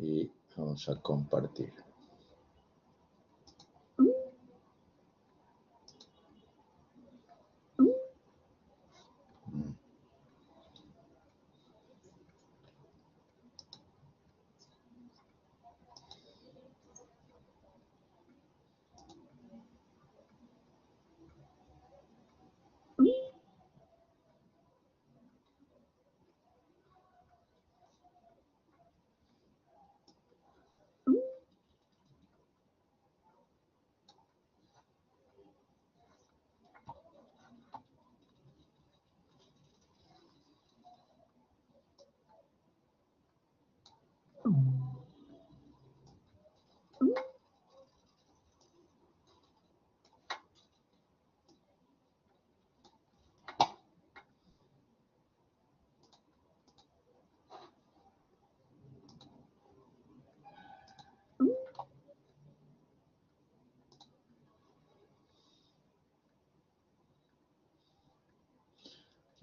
y vamos a compartir.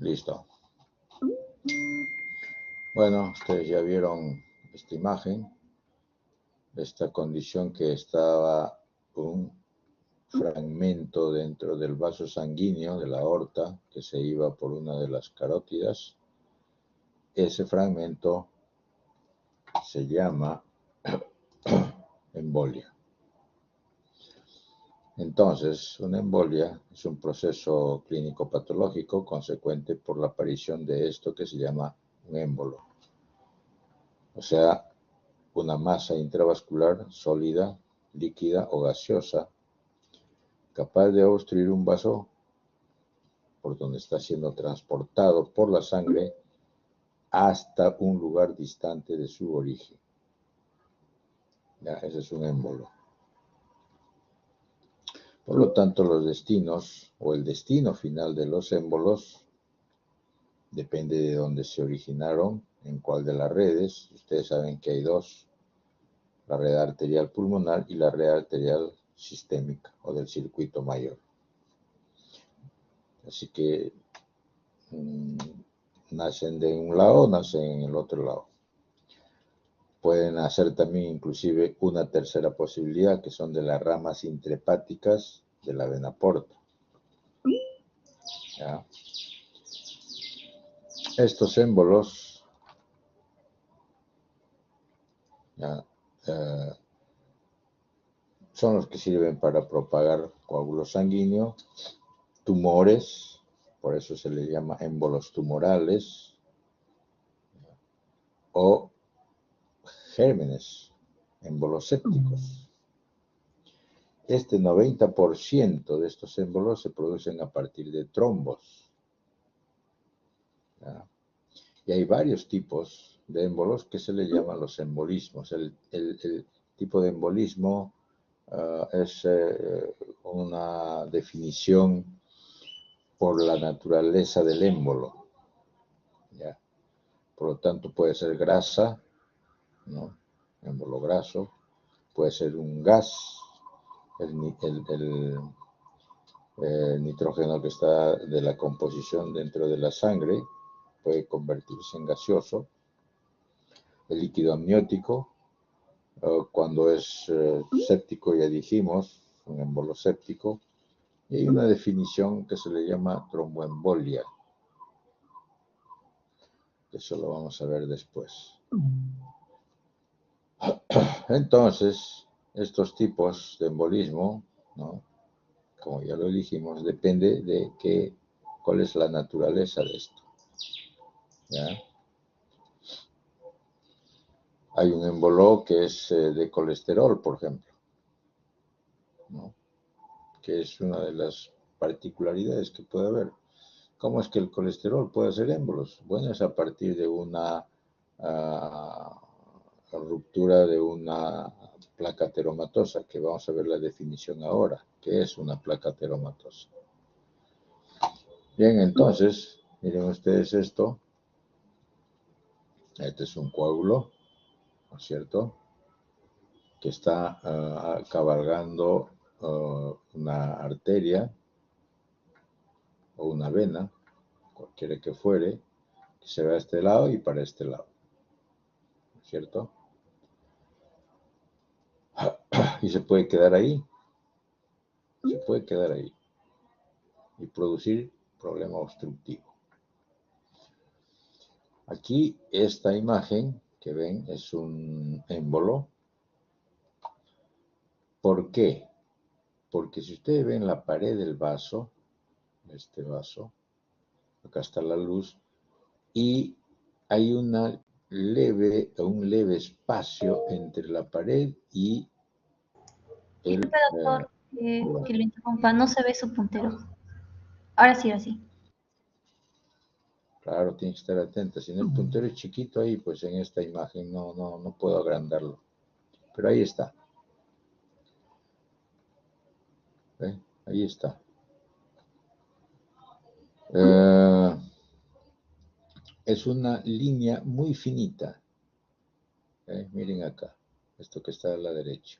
Listo. Bueno, ustedes ya vieron esta imagen, esta condición que estaba un fragmento dentro del vaso sanguíneo de la aorta que se iba por una de las carótidas. Ese fragmento se llama embolia. Entonces, una embolia es un proceso clínico patológico consecuente por la aparición de esto que se llama un émbolo. O sea, una masa intravascular sólida, líquida o gaseosa capaz de obstruir un vaso por donde está siendo transportado por la sangre hasta un lugar distante de su origen. Ya, ese es un émbolo. Por lo tanto, los destinos o el destino final de los émbolos depende de dónde se originaron, en cuál de las redes. Ustedes saben que hay dos, la red arterial pulmonar y la red arterial sistémica o del circuito mayor. Así que nacen de un lado, nacen en el otro lado. Pueden hacer también inclusive una tercera posibilidad, que son de las ramas intrahepáticas de la vena porta. ¿Ya? Estos émbolos son los que sirven para propagar coágulo sanguíneo, tumores, por eso se les llama émbolos tumorales, o gérmenes, émbolos sépticos. Este 90% de estos émbolos se producen a partir de trombos. ¿Ya? Y hay varios tipos de émbolos que se les llaman los embolismos. El tipo de embolismo es una definición por la naturaleza del émbolo. ¿Ya? Por lo tanto, puede ser grasa, ¿no? Émbolo graso, puede ser un gas, el nitrógeno que está de la composición dentro de la sangre puede convertirse en gaseoso, el líquido amniótico, cuando es séptico, ya dijimos, un émbolo séptico, y hay una definición que se le llama tromboembolia. Eso lo vamos a ver después. Entonces, estos tipos de embolismo, ¿no? Como ya lo dijimos, depende de cuál es la naturaleza de esto. ¿Ya? Hay un émbolo que es de colesterol, por ejemplo, ¿no? Que es una de las particularidades que puede haber. ¿Cómo es que el colesterol puede hacer émbolos? Bueno, es a partir de una ruptura de una placa ateromatosa, que vamos a ver la definición ahora. ¿Qué es una placa ateromatosa? Bien, entonces, miren ustedes esto. Este es un coágulo, ¿no es cierto?, que está cabalgando una arteria o una vena, cualquiera que fuere, que se va a este lado y para este lado, ¿no es cierto? Y se puede quedar ahí. Se puede quedar ahí. Y producir problema obstructivo. Aquí esta imagen que ven es un émbolo. ¿Por qué? Porque si ustedes ven la pared del vaso, este vaso, acá está la luz, y hay un leve espacio entre la pared y el... Disculpe, doctor, que lo interrumpa, no se ve su puntero. Ahora sí, ahora sí. Claro, tiene que estar atenta. Si no, el puntero es chiquito ahí, pues en esta imagen no puedo agrandarlo. Pero ahí está. ¿Ve? Ahí está. Es una línea muy finita. Miren acá, esto que está a la derecha.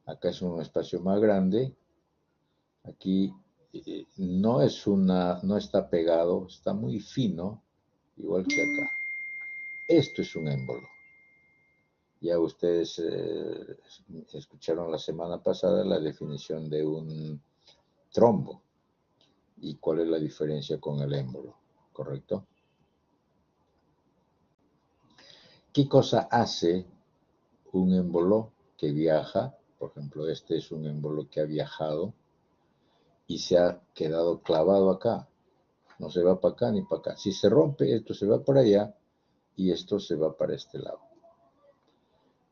Acá es un espacio más grande. Aquí no está pegado, está muy fino, igual que acá. Esto es un émbolo. Ya ustedes escucharon la semana pasada la definición de un trombo y cuál es la diferencia con el émbolo, ¿correcto? ¿Qué cosa hace un émbolo que viaja? Por ejemplo, este es un émbolo que ha viajado y se ha quedado clavado acá. No se va para acá ni para acá. Si se rompe, esto se va para allá y esto se va para este lado.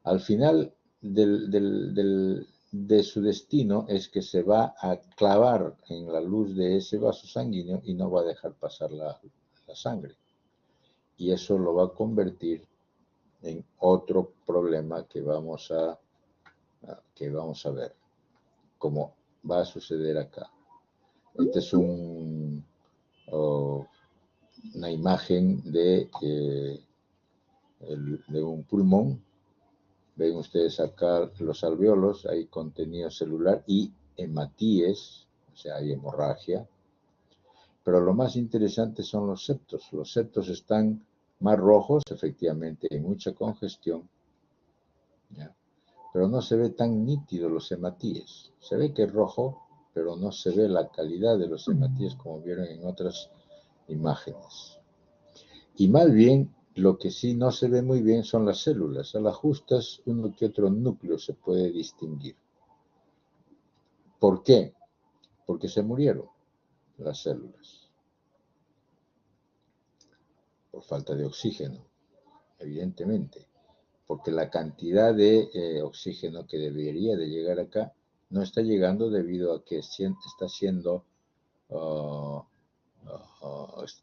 Al final de su destino es que se va a clavar en la luz de ese vaso sanguíneo y no va a dejar pasar la sangre. Y eso lo va a convertir en otro problema que vamos a ver, como va a suceder acá. Este es una imagen de un pulmón. Ven ustedes acá los alveolos, hay contenido celular y hematíes, o sea, hay hemorragia. Pero lo más interesante son los septos. Los septos están más rojos, efectivamente hay mucha congestión, ¿ya? Pero no se ve tan nítido los hematíes. Se ve que es rojo, pero no se ve la calidad de los hematíes como vieron en otras imágenes. Y más bien, lo que sí no se ve muy bien son las células. A las justas, uno que otro núcleo se puede distinguir. ¿Por qué? Porque se murieron las células. Por falta de oxígeno, evidentemente. Porque la cantidad de oxígeno que debería de llegar acá no está llegando debido a que está siendo,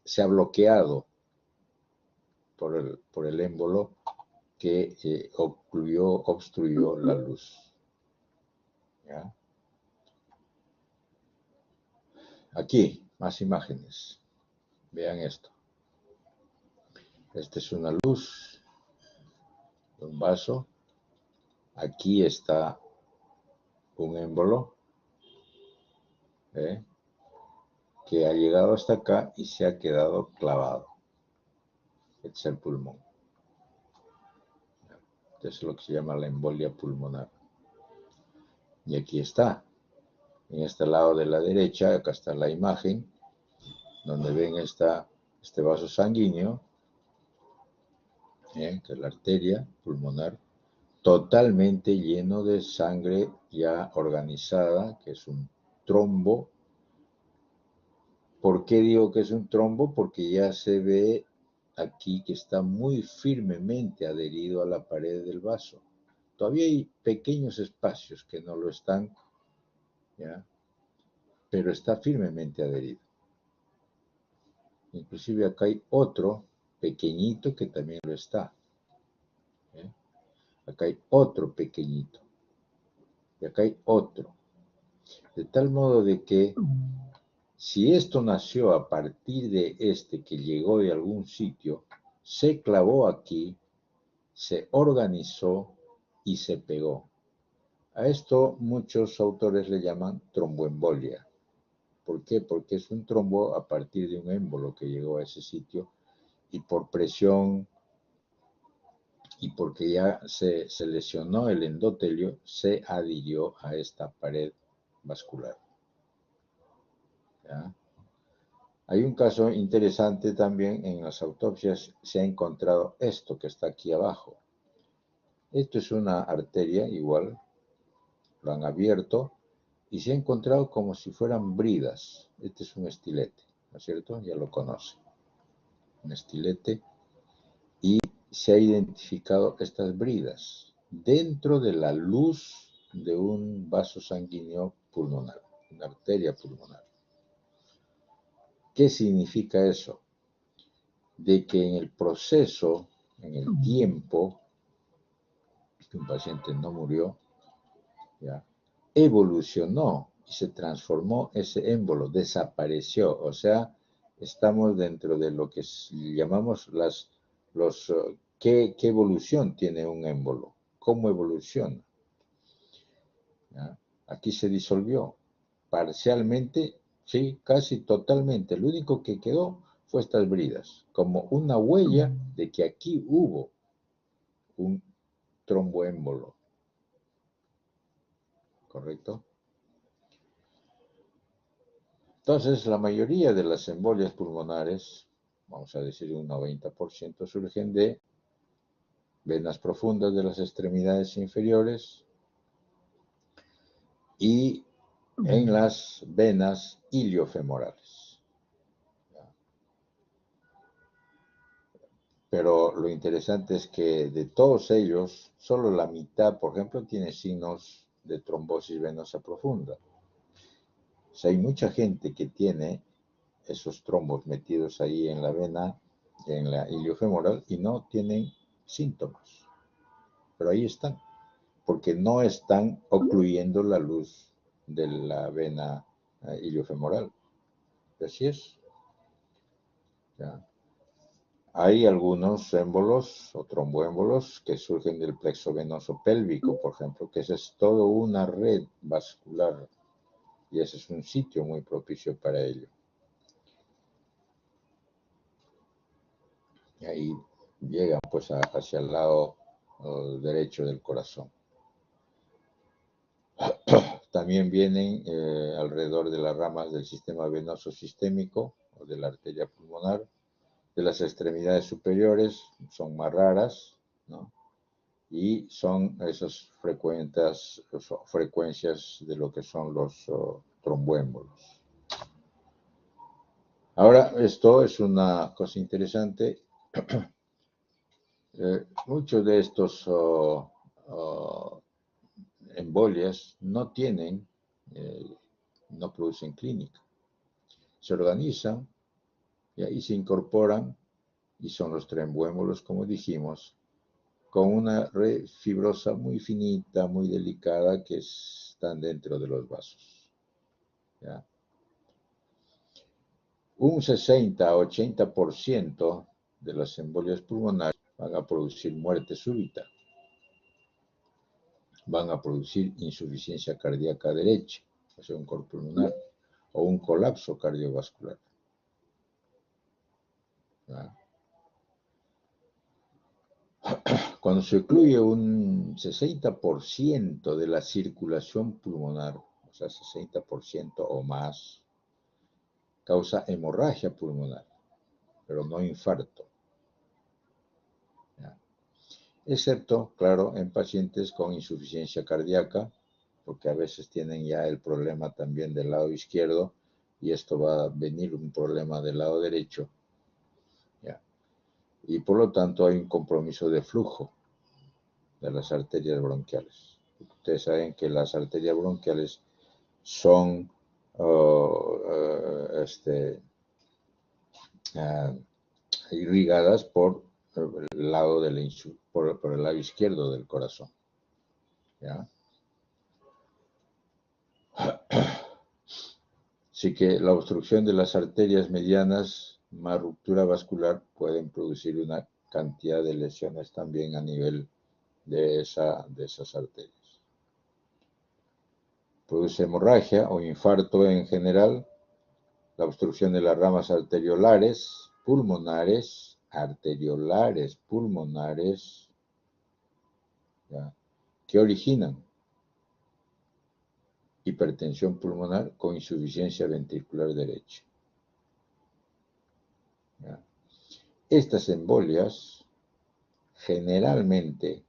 se ha bloqueado por el émbolo que obstruyó la luz. ¿Ya? Aquí, más imágenes. Vean esto. Esta es una luz de un vaso. Aquí está un émbolo que ha llegado hasta acá y se ha quedado clavado. Este es el pulmón. Esto es lo que se llama la embolia pulmonar. Y aquí está. En este lado de la derecha, acá está la imagen, donde ven este vaso sanguíneo, que es la arteria pulmonar, totalmente lleno de sangre ya organizada, que es un trombo. ¿Por qué digo que es un trombo? Porque ya se ve aquí que está muy firmemente adherido a la pared del vaso. Todavía hay pequeños espacios que no lo están, ¿ya? Pero está firmemente adherido. Inclusive acá hay otro pequeñito que también lo está. Acá hay otro pequeñito. Y acá hay otro. De tal modo de que si esto nació a partir de este que llegó de algún sitio, se clavó aquí, se organizó y se pegó. A esto muchos autores le llaman tromboembolia. ¿Por qué? Porque es un trombo a partir de un émbolo que llegó a ese sitio y por presión y porque ya se lesionó el endotelio, se adhirió a esta pared vascular. ¿Ya? Hay un caso interesante también en las autopsias, se ha encontrado esto que está aquí abajo. Esto es una arteria igual, lo han abierto y se ha encontrado como si fueran bridas. Este es un estilete, ¿no es cierto? Ya lo conoce. Un estilete. Y se ha identificado estas bridas dentro de la luz de un vaso sanguíneo pulmonar, una arteria pulmonar. ¿Qué significa eso? De que en el proceso, en el tiempo, que un paciente no murió, ¿ya? Evolucionó y se transformó ese émbolo, desapareció. O sea, estamos dentro de lo que llamamos ¿qué evolución tiene un émbolo? ¿Cómo evoluciona? ¿Ya? Aquí se disolvió parcialmente, sí, casi totalmente. Lo único que quedó fue estas bridas, como una huella de que aquí hubo un tromboémbolo. ¿Correcto? Entonces, la mayoría de las embolias pulmonares, vamos a decir un 90%, surgen de venas profundas de las extremidades inferiores y en las venas iliofemorales. Pero lo interesante es que de todos ellos, solo la mitad, por ejemplo, tiene signos de trombosis venosa profunda. O sea, hay mucha gente que tiene esos trombos metidos ahí en la vena, en la iliofemoral, y no tienen síntomas. Pero ahí están, porque no están ocluyendo la luz de la vena iliofemoral. Así es. ¿Ya? Hay algunos émbolos o tromboémbolos que surgen del plexo venoso pélvico, por ejemplo, que esa es toda una red vascular y ese es un sitio muy propicio para ello. Y ahí llegan pues hacia el lado derecho del corazón. También vienen alrededor de las ramas del sistema venoso sistémico o de la arteria pulmonar. De las extremidades superiores son más raras, ¿no? Y son esas frecuencias de lo que son los tromboémbolos. Ahora, esto es una cosa interesante. Muchos de estos embolias no tienen, no producen clínica. Se organizan y ahí se incorporan y son los tromboémbolos, como dijimos, con una red fibrosa muy finita, muy delicada, que están dentro de los vasos. ¿Ya? Un 60-80% de las embolias pulmonares van a producir muerte súbita, van a producir insuficiencia cardíaca derecha, o sea, un corte pulmonar, o un colapso cardiovascular. ¿Ya? Cuando se ocluye un 60% de la circulación pulmonar, o sea, 60% o más, causa hemorragia pulmonar, pero no infarto. ¿Ya? Excepto, claro, en pacientes con insuficiencia cardíaca, porque a veces tienen ya el problema también del lado izquierdo y esto va a venir un problema del lado derecho. ¿Ya? Y por lo tanto hay un compromiso de flujo de las arterias bronquiales. Ustedes saben que las arterias bronquiales son irrigadas por el lado por el lado izquierdo del corazón. ¿Ya? Así que la obstrucción de las arterias medianas más ruptura vascular pueden producir una cantidad de lesiones también a nivel de esas arterias. Produce hemorragia o infarto en general, la obstrucción de las ramas arteriolares, pulmonares, ¿ya? ¿Qué originan? Hipertensión pulmonar con insuficiencia ventricular derecha. ¿Ya? Estas embolias generalmente,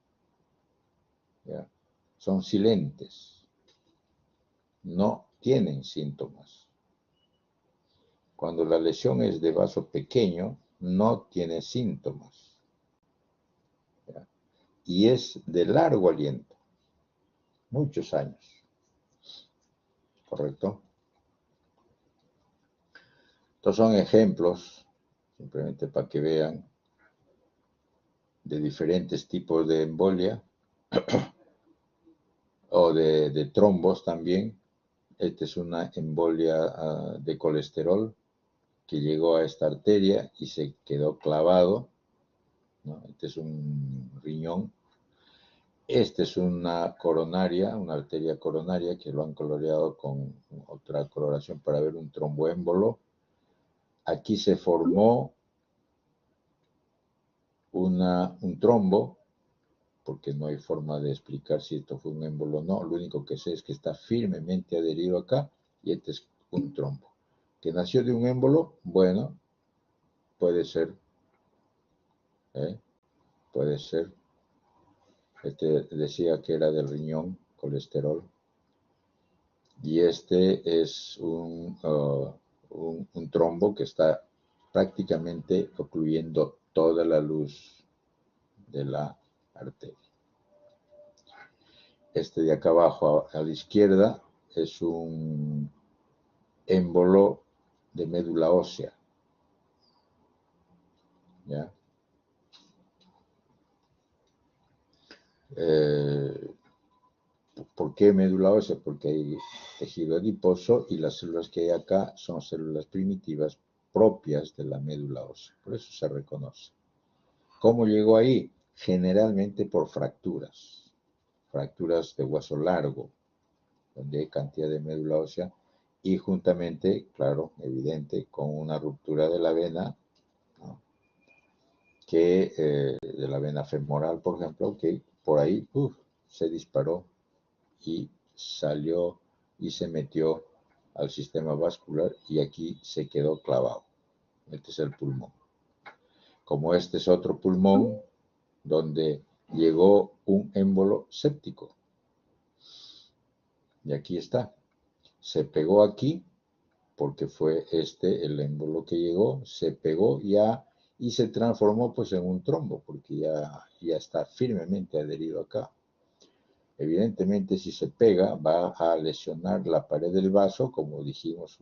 ¿ya?, son silentes, no tienen síntomas. Cuando la lesión es de vaso pequeño, no tiene síntomas, ¿ya?, y es de largo aliento, muchos años, ¿correcto? Estos son ejemplos, simplemente para que vean, de diferentes tipos de embolia o de trombos también. Esta es una embolia de colesterol que llegó a esta arteria y se quedó clavado, ¿no? Este es un riñón. Esta es una coronaria, una arteria coronaria que lo han coloreado con otra coloración para ver un tromboémbolo. Aquí se formó un trombo, porque no hay forma de explicar si esto fue un émbolo o no. Lo único que sé es que está firmemente adherido acá y este es un trombo. ¿Que nació de un émbolo? Bueno, puede ser, puede ser. Este decía que era del riñón, colesterol. Y este es un trombo que está prácticamente ocluyendo toda la luz de la arteria. Este de acá abajo a la izquierda es un émbolo de médula ósea, ¿ya? ¿Por qué médula ósea? Porque hay tejido adiposo y las células que hay acá son células primitivas propias de la médula ósea. Por eso se reconoce. ¿Cómo llegó ahí? Generalmente por fracturas. Fracturas de hueso largo, donde hay cantidad de médula ósea, y juntamente, claro, evidente, con una ruptura de la vena, ¿no?, de la vena femoral, por ejemplo, que por ahí se disparó y salió y se metió al sistema vascular y aquí se quedó clavado. Este es el pulmón. Como este es otro pulmón donde llegó un émbolo séptico. Y aquí está. Se pegó aquí porque fue este el émbolo que llegó, se pegó ya y se transformó pues en un trombo porque ya está firmemente adherido acá. Evidentemente, si se pega, va a lesionar la pared del vaso, como dijimos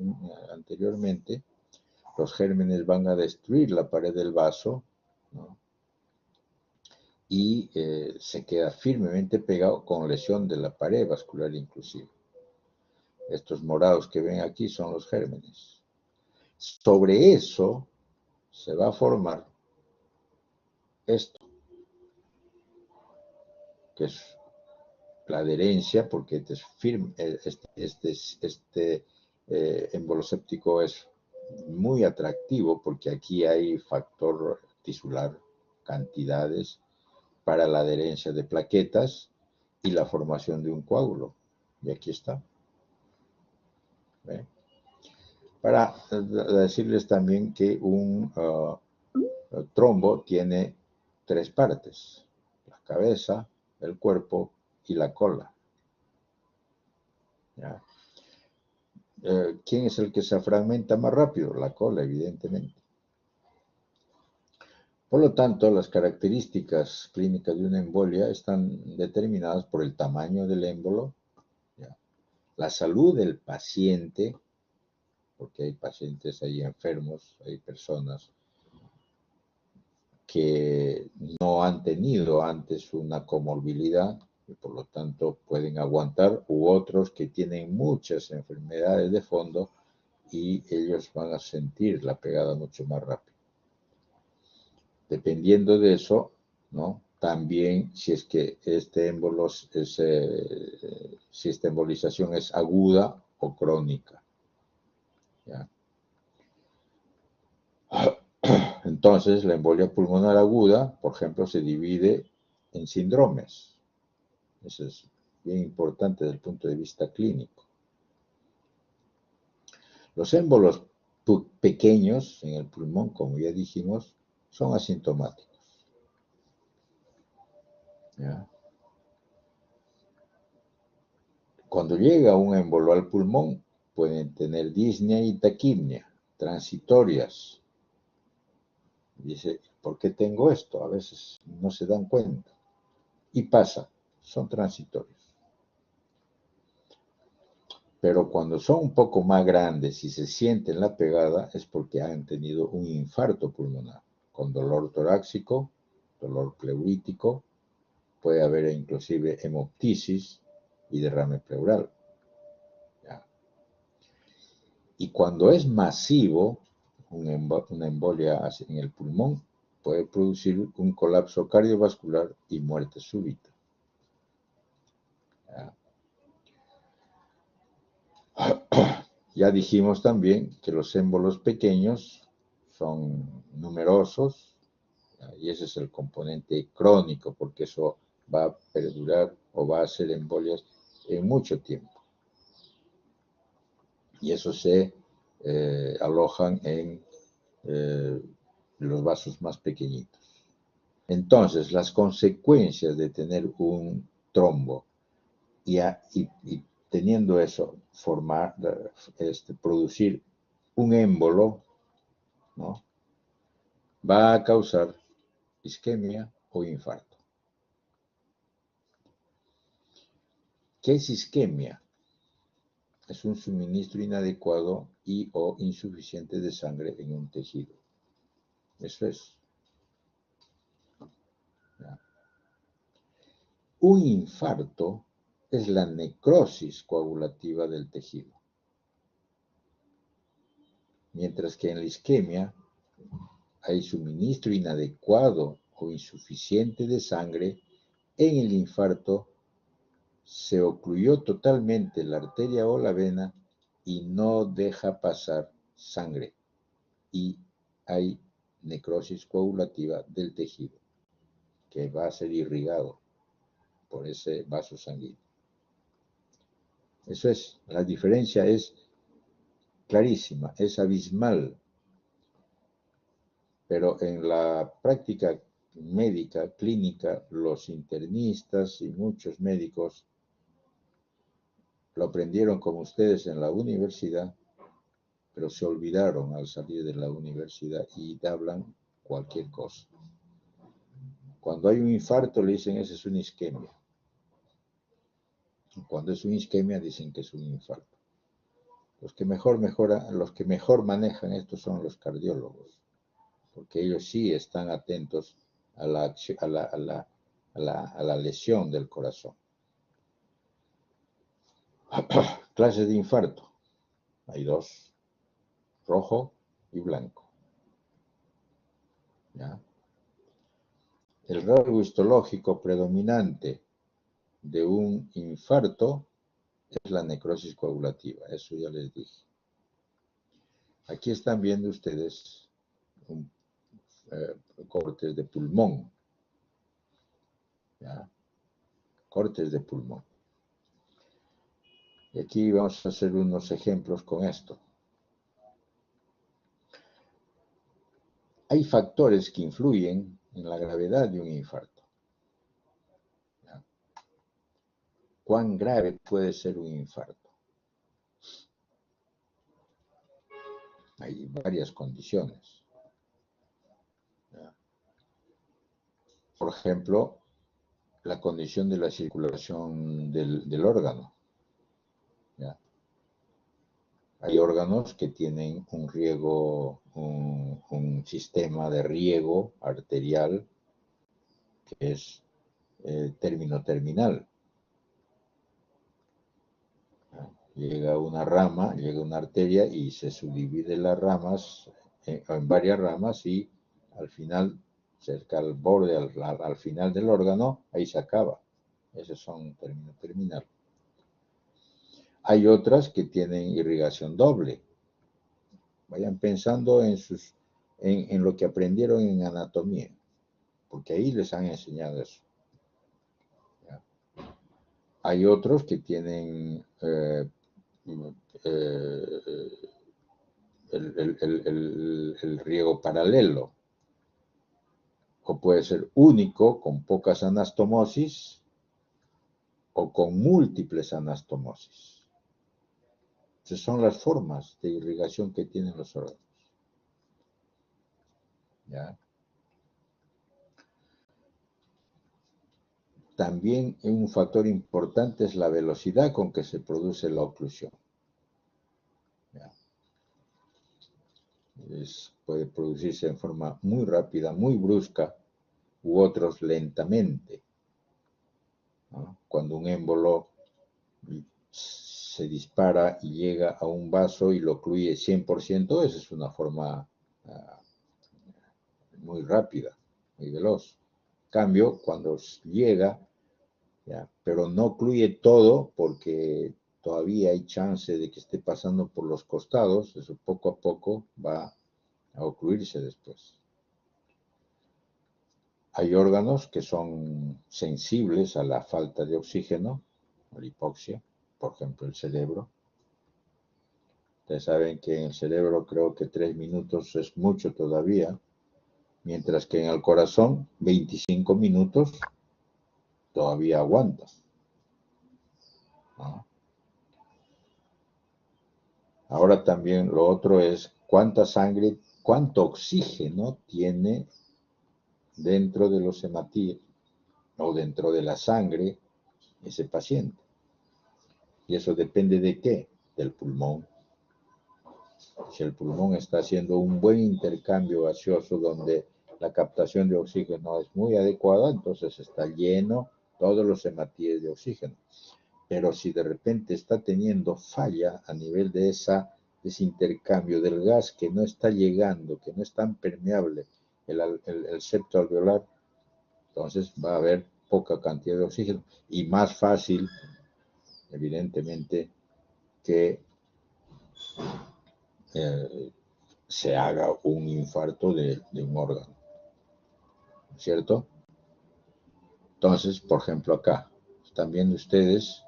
anteriormente. Los gérmenes van a destruir la pared del vaso, ¿no?, y se queda firmemente pegado con lesión de la pared vascular inclusive. Estos morados que ven aquí son los gérmenes. Sobre eso se va a formar esto, que es la adherencia, porque este es firme, este émbolo séptico es muy atractivo porque aquí hay factor tisular, cantidades para la adherencia de plaquetas y la formación de un coágulo. Y aquí está. ¿Ve? Para decirles también que un trombo tiene tres partes: la cabeza, el cuerpo y la cola. ¿Ya? ¿Quién es el que se fragmenta más rápido? La cola, evidentemente. Por lo tanto, las características clínicas de una embolia están determinadas por el tamaño del émbolo, ¿ya?, la salud del paciente, porque hay pacientes ahí enfermos, hay personas que no han tenido antes una comorbilidad y por lo tanto pueden aguantar, u otros que tienen muchas enfermedades de fondo y ellos van a sentir la pegada mucho más rápido. Dependiendo de eso, ¿no?, también si es que este émbolo si esta embolización es aguda o crónica, ¿ya? Entonces, la embolia pulmonar aguda, por ejemplo, se divide en síndromes. Eso es bien importante desde el punto de vista clínico. Los émbolos pequeños en el pulmón, como ya dijimos, son asintomáticos. ¿Ya? Cuando llega un émbolo al pulmón, pueden tener disnea y taquipnea, transitorias. Dice, ¿por qué tengo esto? A veces no se dan cuenta. Y pasa, son transitorios. Pero cuando son un poco más grandes y se sienten la pegada, es porque han tenido un infarto pulmonar, con dolor torácico, dolor pleurítico, puede haber inclusive hemoptisis y derrame pleural. ¿Ya? Y cuando es masivo, una embolia en el pulmón puede producir un colapso cardiovascular y muerte súbita. ¿Ya? Ya dijimos también que los émbolos pequeños son numerosos, ¿ya? Y ese es el componente crónico, porque eso va a perdurar o va a hacer embolias en mucho tiempo. Y eso se alojan en los vasos más pequeñitos. Entonces, las consecuencias de tener un trombo y teniendo eso, producir un émbolo, ¿no? Va a causar isquemia o infarto. ¿Qué es isquemia? Es un suministro inadecuado y o insuficiente de sangre en un tejido. Eso es. ¿Ya? Un infarto es la necrosis coagulativa del tejido. Mientras que en la isquemia hay suministro inadecuado o insuficiente de sangre, en el infarto se ocluyó totalmente la arteria o la vena y no deja pasar sangre y hay necrosis coagulativa del tejido que va a ser irrigado por ese vaso sanguíneo. Eso es, la diferencia es clarísima, es abismal, pero en la práctica médica, clínica, los internistas y muchos médicos lo aprendieron como ustedes en la universidad, pero se olvidaron al salir de la universidad y hablan cualquier cosa. Cuando hay un infarto le dicen esa es una isquemia. Cuando es una isquemia dicen que es un infarto. Los que mejor manejan esto son los cardiólogos, porque ellos sí están atentos a la lesión del corazón. Clases de infarto. Hay dos, rojo y blanco. ¿Ya? El rasgo histológico predominante de un infarto es la necrosis coagulativa, eso ya les dije. Aquí están viendo ustedes cortes de pulmón. ¿Ya? Cortes de pulmón. Y aquí vamos a hacer unos ejemplos con esto. Hay factores que influyen en la gravedad de un infarto. ¿Ya? ¿Cuán grave puede ser un infarto? Hay varias condiciones. ¿Ya? Por ejemplo, la condición de la circulación del órgano. ¿Ya? Hay órganos que tienen un riego, un sistema de riego arterial que es término-terminal. Llega una rama, llega una arteria y se subdivide las ramas en varias ramas y al final, cerca al borde, al final del órgano, ahí se acaba. Esos son término-terminal. Hay otras que tienen irrigación doble. Vayan pensando en lo que aprendieron en anatomía, porque ahí les han enseñado eso. ¿Ya? Hay otros que tienen el riego paralelo, o puede ser único con pocas anastomosis o con múltiples anastomosis. Esas son las formas de irrigación que tienen los órganos. ¿Ya? También un factor importante es la velocidad con que se produce la oclusión. ¿Ya? Puede producirse en forma muy rápida, muy brusca, u otros lentamente, ¿no? Cuando un émbolo se dispara y llega a un vaso y lo ocluye 100%, esa es una forma muy rápida, muy veloz. En cambio, cuando llega, ¿ya? Pero no ocluye todo porque todavía hay chance de que esté pasando por los costados, eso poco a poco va a ocluirse después. Hay órganos que son sensibles a la falta de oxígeno, a la hipoxia, por ejemplo el cerebro. Ustedes saben que en el cerebro creo que 3 minutos es mucho todavía, mientras que en el corazón 25 minutos todavía aguanta, ¿no? Ahora también lo otro es cuánta sangre, cuánto oxígeno tiene dentro de los hematíes o dentro de la sangre ese paciente. Y eso depende de qué, del pulmón. Si el pulmón está haciendo un buen intercambio gaseoso donde la captación de oxígeno es muy adecuada, entonces está lleno todos los hematíes de oxígeno. Pero si de repente está teniendo falla a nivel de ese intercambio del gas que no está llegando, que no es tan permeable el septo alveolar, entonces va a haber poca cantidad de oxígeno y más fácil, evidentemente, que se haga un infarto de un órgano, ¿cierto? Entonces, por ejemplo, acá están viendo ustedes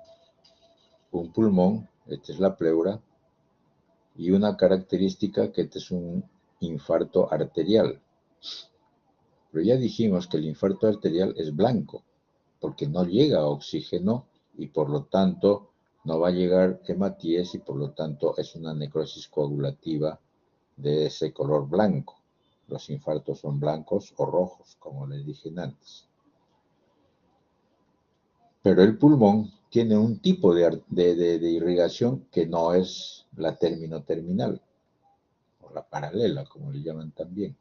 un pulmón, esta es la pleura, y una característica que este es un infarto arterial. Pero ya dijimos que el infarto arterial es blanco, porque no llega oxígeno y por lo tanto no va a llegar hematíes y por lo tanto es una necrosis coagulativa de ese color blanco. Los infartos son blancos o rojos, como les dije antes. Pero el pulmón tiene un tipo de irrigación que no es la término-terminal, o la paralela, como le llaman también.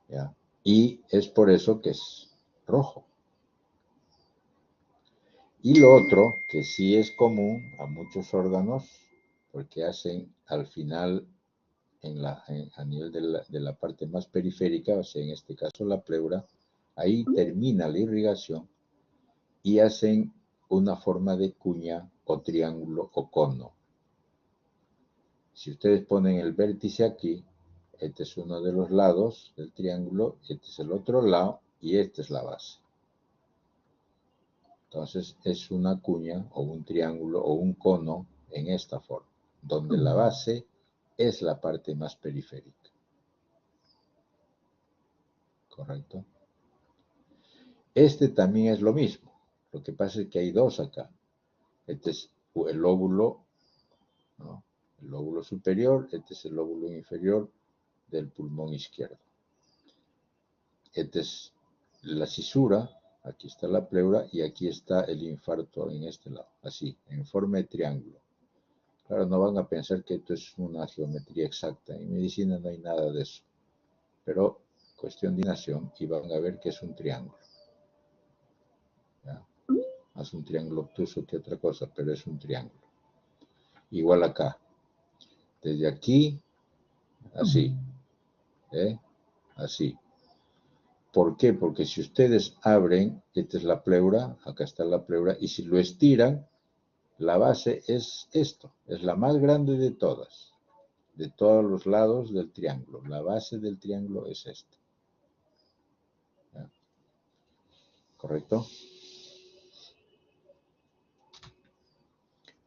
¿Ya? Y es por eso que es rojo. Y lo otro, que sí es común a muchos órganos, porque hacen al final, a nivel de la parte más periférica, o sea, en este caso la pleura, ahí termina la irrigación y hacen una forma de cuña o triángulo o cono. Si ustedes ponen el vértice aquí, este es uno de los lados del triángulo, este es el otro lado y esta es la base. Entonces es una cuña o un triángulo o un cono en esta forma, donde la base es la parte más periférica. ¿Correcto? Este también es lo mismo. Lo que pasa es que hay dos acá. Este es el lóbulo, ¿no? El lóbulo superior, este es el lóbulo inferior del pulmón izquierdo. Esta es la cisura, aquí está la pleura y aquí está el infarto en este lado, así, en forma de triángulo. Claro, no van a pensar que esto es una geometría exacta. En medicina no hay nada de eso. Pero cuestión de nación y van a ver que es un triángulo. ¿Ya? Más un triángulo obtuso que otra cosa, pero es un triángulo. Igual acá. Desde aquí, así. Así. ¿Por qué? Porque si ustedes abren, esta es la pleura, acá está la pleura, y si lo estiran, la base es esto, es la más grande de todas, de todos los lados del triángulo. La base del triángulo es esta. ¿Ya? ¿Correcto?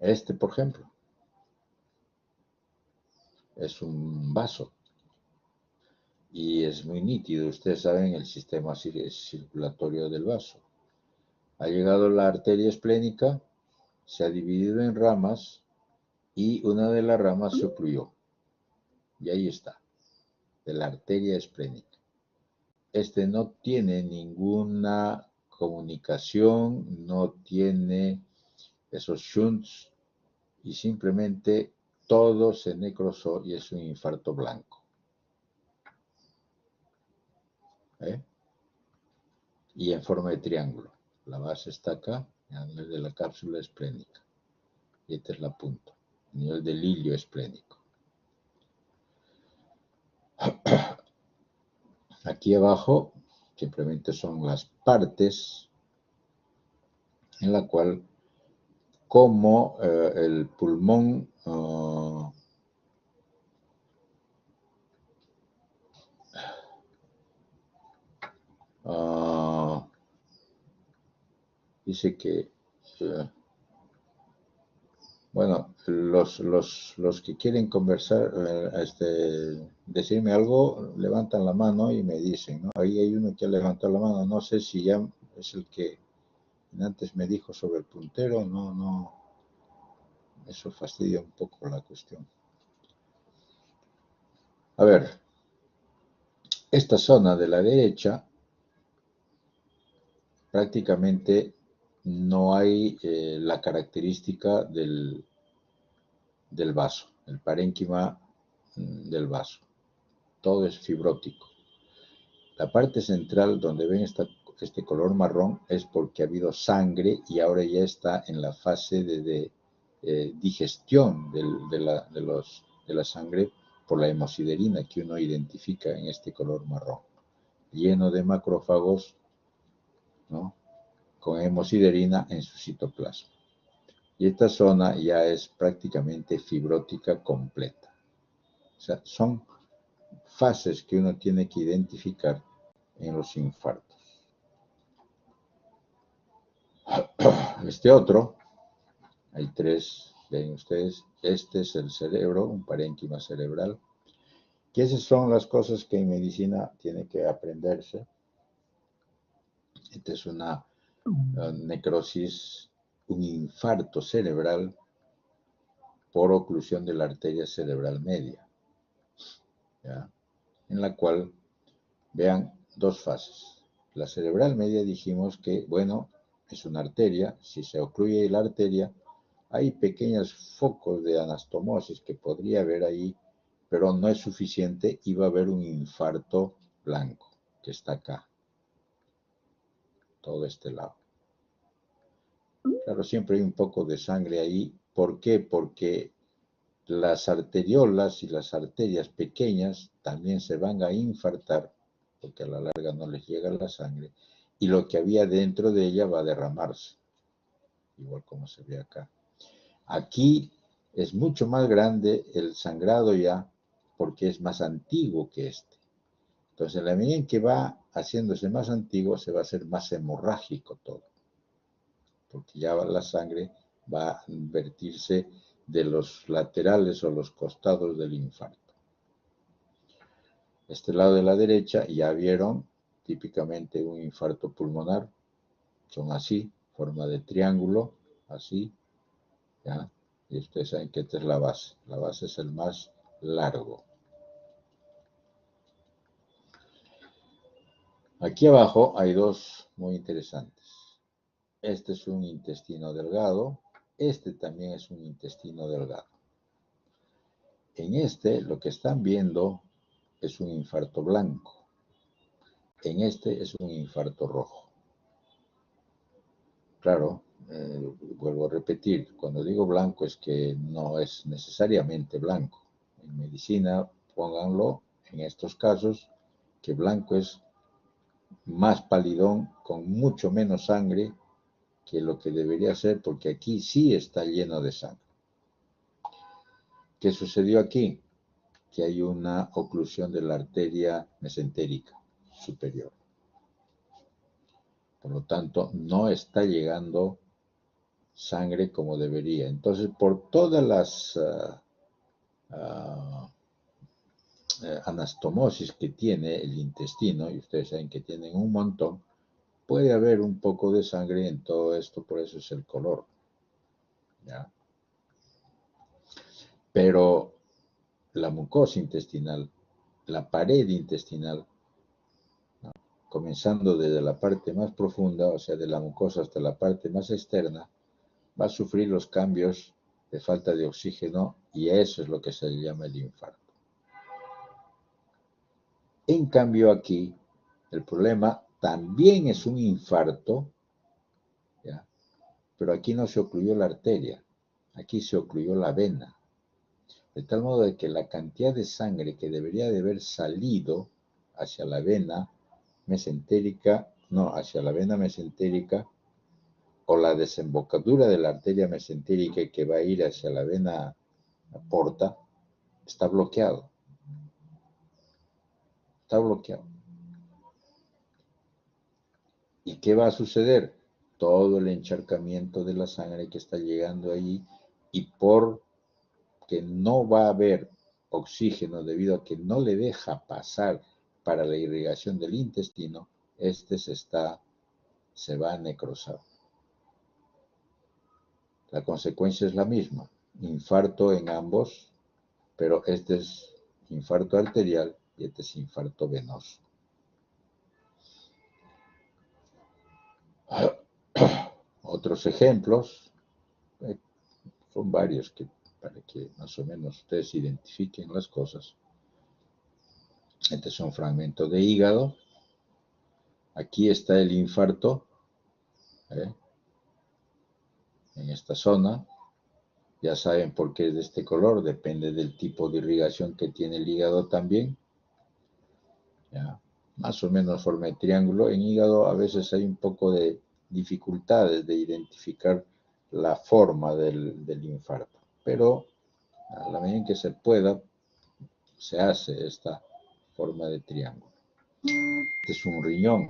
Este, por ejemplo, es un vaso y es muy nítido. Ustedes saben el sistema circulatorio del vaso. Ha llegado la arteria esplénica, se ha dividido en ramas y una de las ramas se ocluyó. Y ahí está, de la arteria esplénica. Este no tiene ninguna comunicación, no tiene esos shunts y simplemente todo se necrosó y es un infarto blanco. ¿Eh? Y en forma de triángulo. La base está acá, a nivel de la cápsula esplénica. Y esta es la punta, a nivel del hilio esplénico. Aquí abajo simplemente son las partes en la cual, como el pulmón dice que, bueno, los que quieren conversar, decirme algo, levantan la mano y me dicen, ¿no? Ahí hay uno que ha levantado la mano, no sé si ya es el que antes me dijo sobre el puntero, no, eso fastidia un poco la cuestión. A ver, esta zona de la derecha, prácticamente no hay la característica del vaso, el parénquima del vaso. Todo es fibrótico. La parte central donde ven este color marrón es porque ha habido sangre y ahora ya está en la fase de digestión de la sangre por la hemosiderina que uno identifica en este color marrón, lleno de macrófagos, ¿no?, con hemosiderina en su citoplasma. Y esta zona ya es prácticamente fibrótica completa. O sea, son fases que uno tiene que identificar en los infartos. Este otro, hay tres, ven ustedes, este es el cerebro, un parénquima cerebral, que esas son las cosas que en medicina tiene que aprenderse. Esta es una necrosis, un infarto cerebral por oclusión de la arteria cerebral media, ¿ya?, en la cual, vean, dos fases. La cerebral media dijimos que, bueno, es una arteria. Si se ocluye la arteria, hay pequeños focos de anastomosis que podría haber ahí, pero no es suficiente y va a haber un infarto blanco, que está acá, todo este lado. Claro, siempre hay un poco de sangre ahí. ¿Por qué? Porque las arteriolas y las arterias pequeñas también se van a infartar, porque a la larga no les llega la sangre, y lo que había dentro de ella va a derramarse, igual como se ve acá. Aquí es mucho más grande el sangrado ya, porque es más antiguo que este. Entonces, en la medida en que va haciéndose más antiguo, se va a hacer más hemorrágico todo, porque ya la sangre va a vertirse de los laterales o los costados del infarto. Este lado de la derecha, ya vieron, típicamente un infarto pulmonar, son así, forma de triángulo, así, ¿ya? Y ustedes saben que esta es la base es el más largo. Aquí abajo hay dos muy interesantes. Este es un intestino delgado, este también es un intestino delgado. En este, lo que están viendo es un infarto blanco. En este es un infarto rojo. Claro, vuelvo a repetir, cuando digo blanco es que no es necesariamente blanco. En medicina, pónganlo en estos casos, que blanco es más palidón, con mucho menos sangre que lo que debería ser, porque aquí sí está lleno de sangre. ¿Qué sucedió aquí? Que hay una oclusión de la arteria mesentérica superior. Por lo tanto, no está llegando sangre como debería. Entonces, por todas las anastomosis que tiene el intestino, y ustedes saben que tienen un montón, puede haber un poco de sangre en todo esto, por eso es el color. ¿Ya? Pero la mucosa intestinal, la pared intestinal, ¿no?, comenzando desde la parte más profunda, o sea, de la mucosa hasta la parte más externa, va a sufrir los cambios de falta de oxígeno y eso es lo que se le llama el infarto. En cambio aquí, el problema también es un infarto, ¿ya?, pero aquí no se ocluyó la arteria, aquí se ocluyó la vena. De tal modo de que la cantidad de sangre que debería de haber salido hacia la vena mesentérica, no, hacia la vena mesentérica, o la desembocadura de la arteria mesentérica que va a ir hacia la vena porta, está bloqueado. Está bloqueado. ¿Y qué va a suceder? Todo el encharcamiento de la sangre que está llegando ahí, y por que no va a haber oxígeno debido a que no le deja pasar para la irrigación del intestino, se va a necrosar. La consecuencia es la misma, infarto en ambos, pero este es infarto arterial y este es infarto venoso. Otros ejemplos, son varios para que más o menos ustedes identifiquen las cosas. Este es un fragmento de hígado. Aquí está el infarto, en esta zona. Ya saben por qué es de este color, depende del tipo de irrigación que tiene el hígado también. ¿Ya? Más o menos forma de triángulo. En hígado a veces hay un poco de dificultades de identificar la forma del infarto, pero a la medida en que se pueda, se hace esta forma de triángulo. Este es un riñón,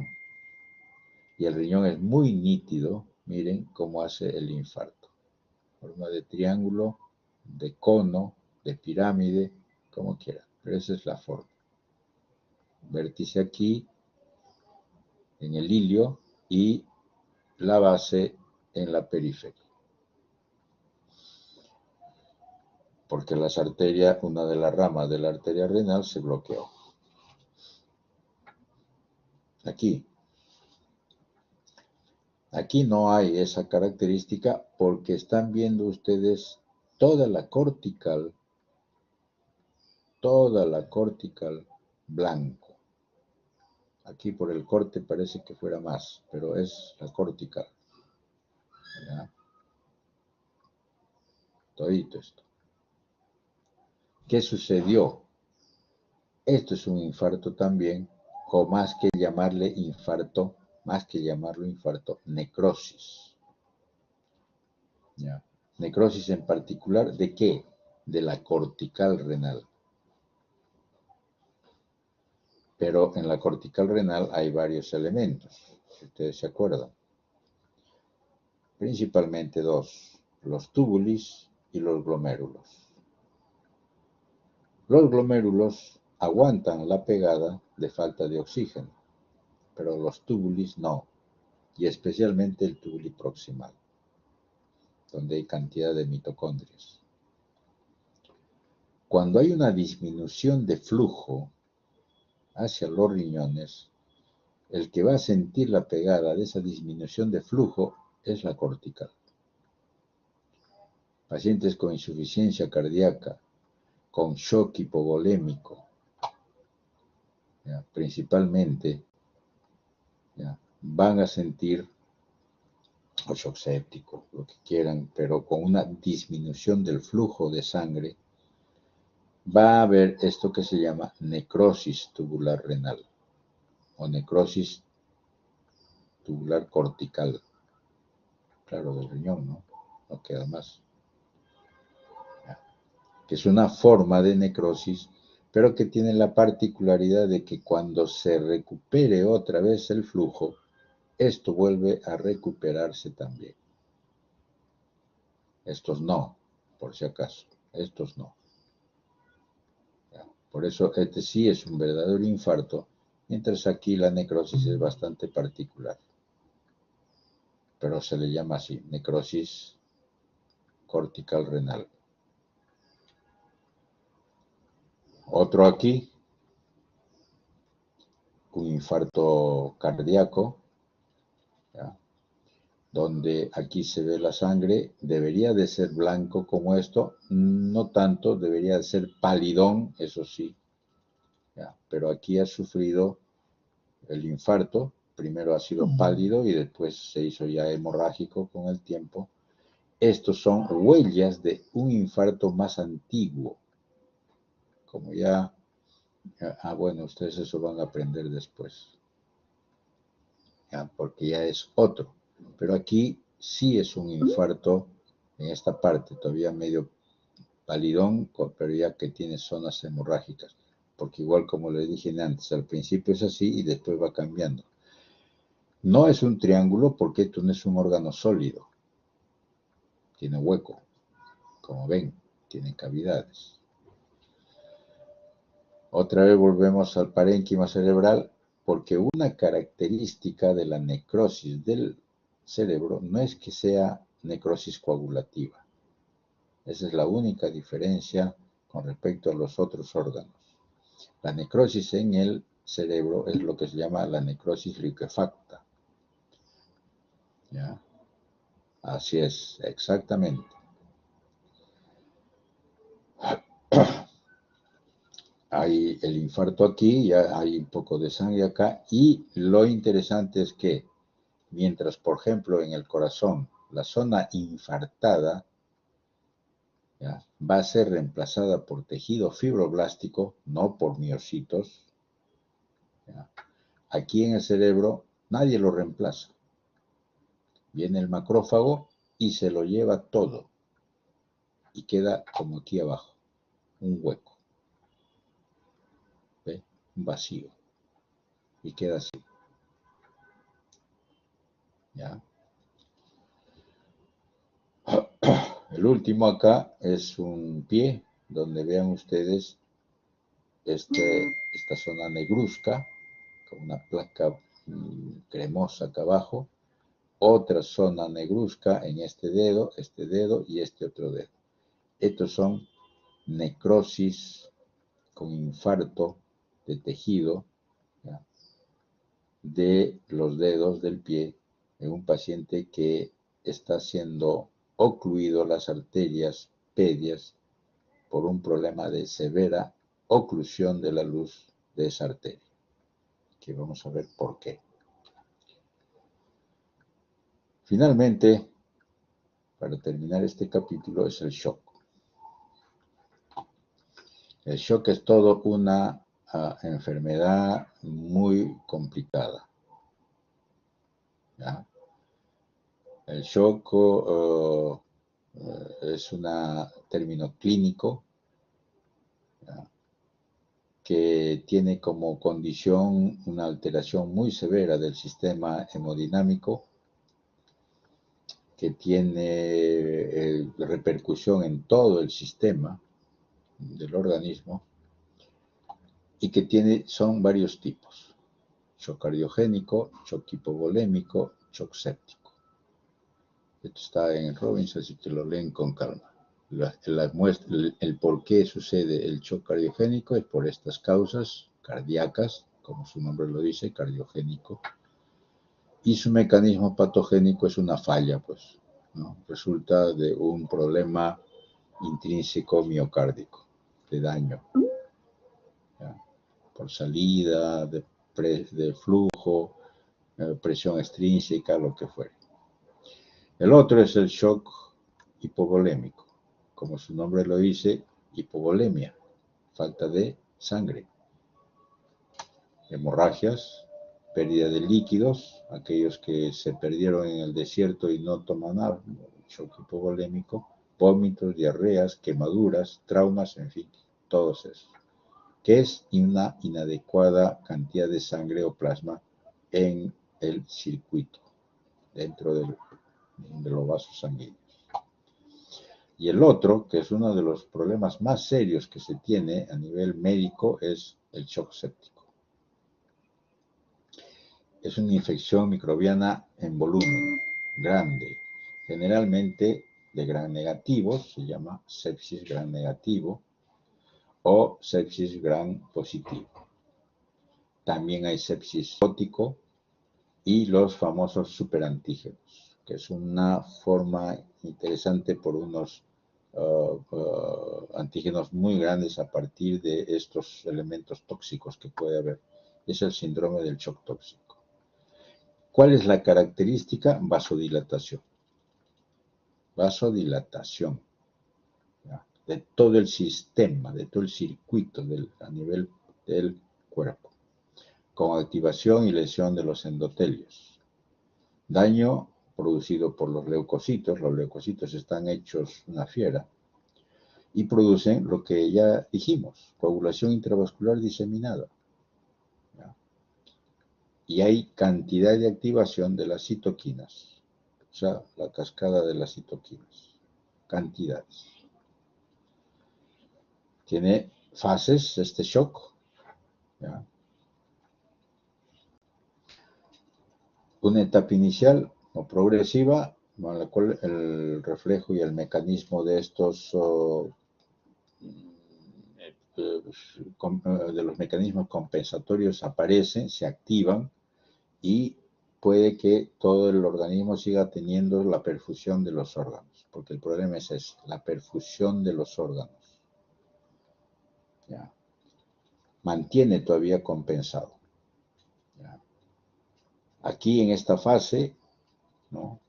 y el riñón es muy nítido. Miren cómo hace el infarto. Forma de triángulo, de cono, de pirámide, como quieran, pero esa es la forma. Vértice aquí, en el ilio, y la base en la periferia. Porque las arterias, una de las ramas de la arteria renal se bloqueó. Aquí. Aquí no hay esa característica porque están viendo ustedes toda la cortical blanco. Aquí por el corte parece que fuera más, pero es la cortical. ¿Ya? Todito esto. ¿Qué sucedió? Esto es un infarto también, o más que llamarle infarto, más que llamarlo infarto, necrosis. ¿Ya? Necrosis en particular, ¿de qué? De la cortical renal. Pero en la cortical renal hay varios elementos, si ustedes se acuerdan. Principalmente dos, los túbulos y los glomérulos. Los glomérulos aguantan la pegada de falta de oxígeno, pero los túbulos no, y especialmente el túbulo proximal, donde hay cantidad de mitocondrias. Cuando hay una disminución de flujo hacia los riñones, el que va a sentir la pegada de esa disminución de flujo es la cortical. Pacientes con insuficiencia cardíaca, con shock hipovolémico, ¿ya?, principalmente, ¿ya?, van a sentir, o shock séptico, lo que quieran, pero con una disminución del flujo de sangre, va a haber esto que se llama necrosis tubular renal o necrosis tubular cortical. Claro, del riñón, ¿no? No queda más. ¿Ya? Que es una forma de necrosis, pero que tiene la particularidad de que cuando se recupere otra vez el flujo, esto vuelve a recuperarse también. Estos no, por si acaso. Estos no. Por eso este sí es un verdadero infarto, mientras aquí la necrosis es bastante particular. Pero se le llama así, necrosis cortical renal. Otro aquí, un infarto cardíaco, ¿ya? Donde aquí se ve la sangre, debería de ser blanco como esto, no tanto, debería de ser palidón, eso sí, ¿ya? Pero aquí ha sufrido el infarto, primero ha sido pálido y después se hizo ya hemorrágico con el tiempo. Estos son huellas de un infarto más antiguo, como ya, bueno, ustedes eso van a aprender después, ¿ya? Porque ya es otro, pero aquí sí es un infarto en esta parte, todavía medio palidón, pero ya que tiene zonas hemorrágicas, porque igual como le dije antes, al principio es así y después va cambiando. No es un triángulo porque esto no es un órgano sólido, tiene hueco, como ven, tiene cavidades. Otra vez volvemos al parénquima cerebral, porque una característica de la necrosis del cerebro no es que sea necrosis coagulativa. Esa es la única diferencia con respecto a los otros órganos. La necrosis en el cerebro es lo que se llama la necrosis liquefacta. ¿Ya? Así es, exactamente. Hay el infarto aquí, ya hay un poco de sangre acá, y lo interesante es que mientras, por ejemplo, en el corazón, la zona infartada, ¿ya?, va a ser reemplazada por tejido fibroblástico, no por miocitos, ¿ya? Aquí en el cerebro nadie lo reemplaza. Viene el macrófago y se lo lleva todo. Y queda como aquí abajo, un hueco. ¿Ve? Un vacío. Y queda así. ¿Ya? El último acá es un pie, donde vean ustedes esta zona negruzca, con una placa cremosa acá abajo, otra zona negruzca en este dedo y este otro dedo. Estos son necrosis con infarto de tejido, ¿ya?, de los dedos del pie en un paciente que está siendo ocluido las arterias pedias por un problema de severa oclusión de la luz de esa arteria, que vamos a ver por qué. Finalmente, para terminar este capítulo, es el shock. El shock es todo una enfermedad muy complicada, ¿ya? El shock es un término clínico, ¿ya?, que tiene como condición una alteración muy severa del sistema hemodinámico, que tiene repercusión en todo el sistema del organismo y que son varios tipos: shock cardiogénico, shock hipovolémico, shock séptico. Esto está en Robinson, así que lo leen con calma. El por qué sucede el shock cardiogénico es por estas causas cardíacas, como su nombre lo dice, cardiogénico, y su mecanismo patogénico es una falla, pues, ¿no? Resulta de un problema intrínseco miocárdico, de daño, ¿ya?, por salida, de flujo, presión extrínseca, lo que fuere. El otro es el shock hipovolémico. Como su nombre lo dice, hipovolemia, falta de sangre, hemorragias, pérdida de líquidos, aquellos que se perdieron en el desierto y no toman agua, shock hipovolémico, vómitos, diarreas, quemaduras, traumas, en fin, todos esos, que es una inadecuada cantidad de sangre o plasma en el circuito, dentro de los vasos sanguíneos. Y el otro, que es uno de los problemas más serios que se tiene a nivel médico, es el shock séptico. Es una infección microbiana en volumen grande, generalmente de gram negativo, se llama sepsis gram negativo o sepsis gram positivo. También hay sepsis ótico y los famosos superantígenos, que es una forma interesante por unos antígenos muy grandes a partir de estos elementos tóxicos que puede haber. Es el síndrome del shock tóxico. ¿Cuál es la característica? Vasodilatación. Vasodilatación, ¿ya? De todo el sistema, de todo el circuito a nivel del cuerpo, con activación y lesión de los endotelios. Daño producido por los leucocitos están hechos una fiera y producen lo que ya dijimos, coagulación intravascular diseminada. ¿Ya? Y hay cantidad de activación de las citoquinas, o sea, la cascada de las citoquinas, cantidades. Tiene fases este shock, ¿ya? Una etapa inicial o progresiva, en la cual el reflejo y el mecanismo de estos de los mecanismos compensatorios aparecen, se activan y puede que todo el organismo siga teniendo la perfusión de los órganos, porque el problema es ese, la perfusión de los órganos. ¿Ya? Mantiene todavía compensado. ¿Ya? Aquí en esta fase, ¿no?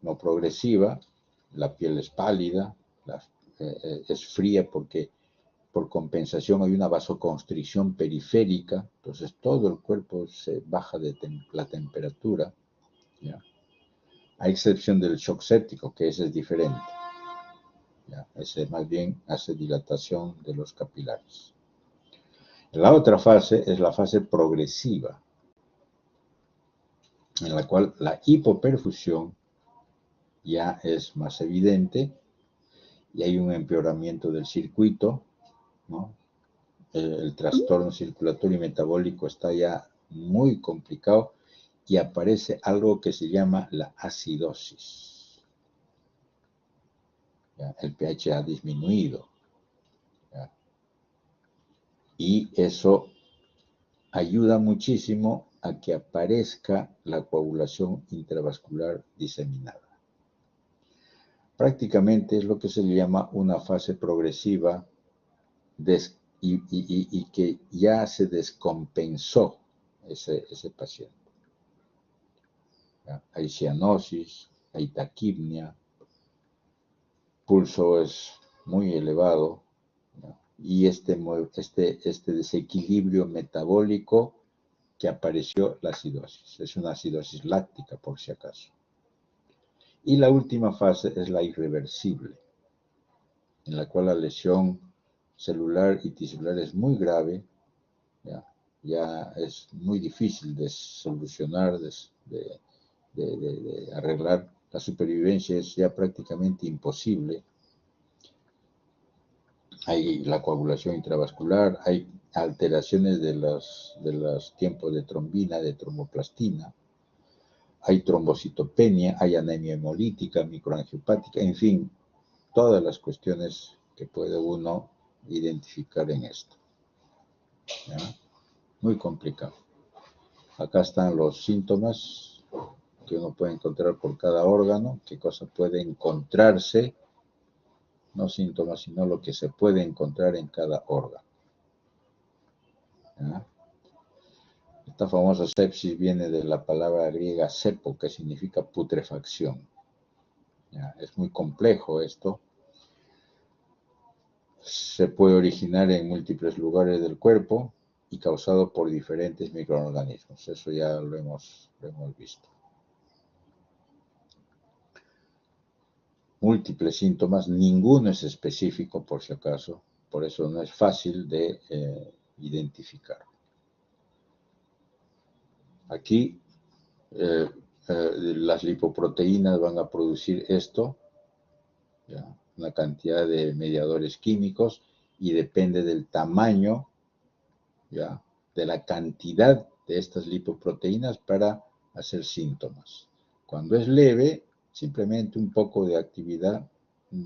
No progresiva, la piel es pálida, es fría porque por compensación hay una vasoconstricción periférica, entonces todo el cuerpo se baja de la temperatura, ¿ya? A excepción del shock séptico, que ese es diferente, ¿ya? Ese más bien hace dilatación de los capilares. La otra fase es la fase progresiva, en la cual la hipoperfusión ya es más evidente y hay un empeoramiento del circuito, ¿no? El trastorno circulatorio y metabólico está ya muy complicado y aparece algo que se llama la acidosis. ¿Ya? El pH ha disminuido. ¿Ya? Y eso ayuda muchísimo a que aparezca la coagulación intravascular diseminada. Prácticamente es lo que se le llama una fase progresiva y que ya se descompensó ese paciente. ¿Ya? Hay cianosis, hay taquipnia, pulso es muy elevado, ¿ya? Y este desequilibrio metabólico que apareció la acidosis. Es una acidosis láctica, por si acaso. Y la última fase es la irreversible, en la cual la lesión celular y tisular es muy grave, ya es muy difícil de solucionar, de arreglar. La supervivencia es ya prácticamente imposible. Hay la coagulación intravascular, hay alteraciones de los tiempos de trombina, de tromboplastina, hay trombocitopenia, hay anemia hemolítica, microangiopática, en fin, todas las cuestiones que puede uno identificar en esto. ¿Ya? Muy complicado. Acá están los síntomas que uno puede encontrar por cada órgano, qué cosa puede encontrarse, no síntomas, sino lo que se puede encontrar en cada órgano. ¿Ya? Esta famosa sepsis viene de la palabra griega sepo, que significa putrefacción. ¿Ya? Es muy complejo esto. Se puede originar en múltiples lugares del cuerpo y causado por diferentes microorganismos. Eso ya lo hemos visto. Múltiples síntomas, ninguno es específico por si acaso, por eso no es fácil de identificar. Aquí las lipoproteínas van a producir esto, ¿ya? una cantidad de mediadores químicos y depende del tamaño, ¿ya?, de la cantidad de estas lipoproteínas para hacer síntomas. Cuando es leve, simplemente un poco de actividad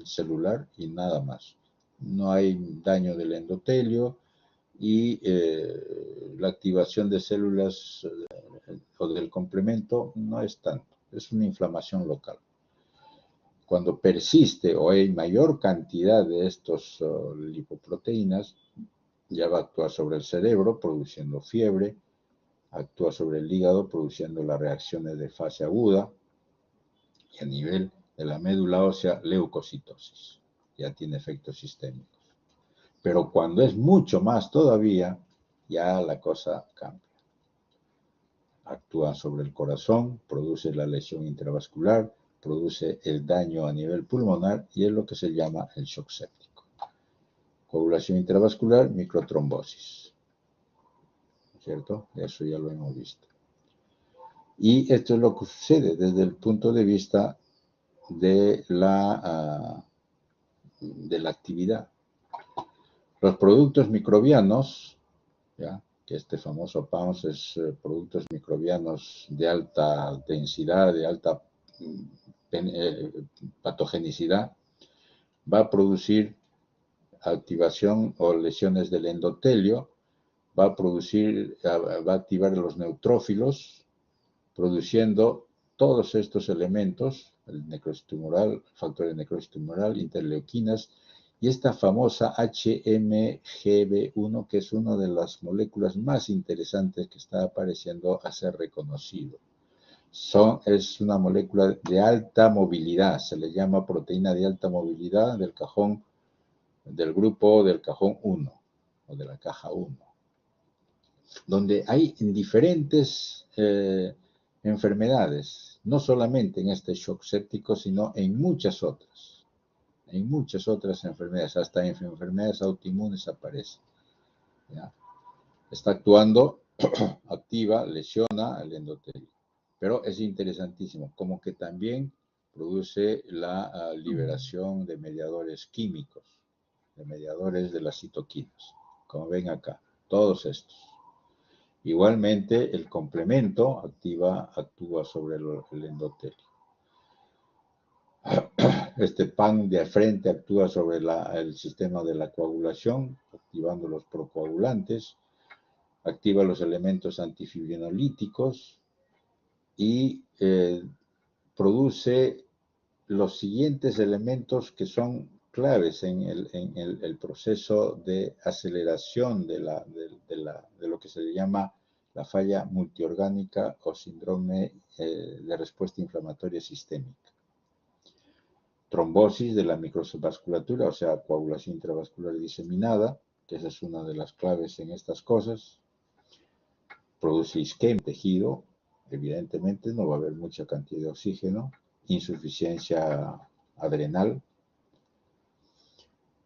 celular y nada más. No hay daño del endotelio y la activación de células o del complemento no es tanto, es una inflamación local. Cuando persiste o hay mayor cantidad de estos lipoproteínas, ya va a actuar sobre el cerebro produciendo fiebre, actúa sobre el hígado produciendo las reacciones de fase aguda y a nivel de la médula ósea leucocitosis. Ya tiene efectos sistémicos. Pero cuando es mucho más todavía, ya la cosa cambia. Actúa sobre el corazón, produce la lesión intravascular, produce el daño a nivel pulmonar y es lo que se llama el shock séptico. Coagulación intravascular, microtrombosis. ¿Cierto? Eso ya lo hemos visto. Y esto es lo que sucede desde el punto de vista de la actividad. Los productos microbianos, ¿ya?, que este famoso PAMS es productos microbianos de alta densidad, de alta patogenicidad, va a producir activación o lesiones del endotelio, va a activar los neutrófilos, produciendo todos estos elementos, el necrosis tumoral, factor de necrosis tumoral, interleuquinas, y esta famosa HMGB1, que es una de las moléculas más interesantes que está apareciendo a ser reconocido. Es una molécula de alta movilidad, se le llama proteína de alta movilidad del grupo del cajón 1, o de la caja 1, donde hay en diferentes enfermedades, no solamente en este shock séptico, sino en muchas otras. En muchas otras enfermedades, hasta en enfermedades autoinmunes aparece, ¿ya? Está actuando, activa, lesiona el endotelio. Pero es interesantísimo, como que también produce la liberación de mediadores químicos, de mediadores de las citoquinas, como ven acá, todos estos. Igualmente, el complemento actúa sobre el endotelio. Este PAN de frente actúa sobre el sistema de la coagulación, activando los procoagulantes, activa los elementos antifibrinolíticos y produce los siguientes elementos que son claves en el proceso de aceleración de lo que se le llama la falla multiorgánica o síndrome de respuesta inflamatoria sistémica. Trombosis de la microvasculatura, o sea, coagulación intravascular diseminada, que esa es una de las claves en estas cosas. Produce isquemia, tejido, evidentemente no va a haber mucha cantidad de oxígeno, insuficiencia adrenal,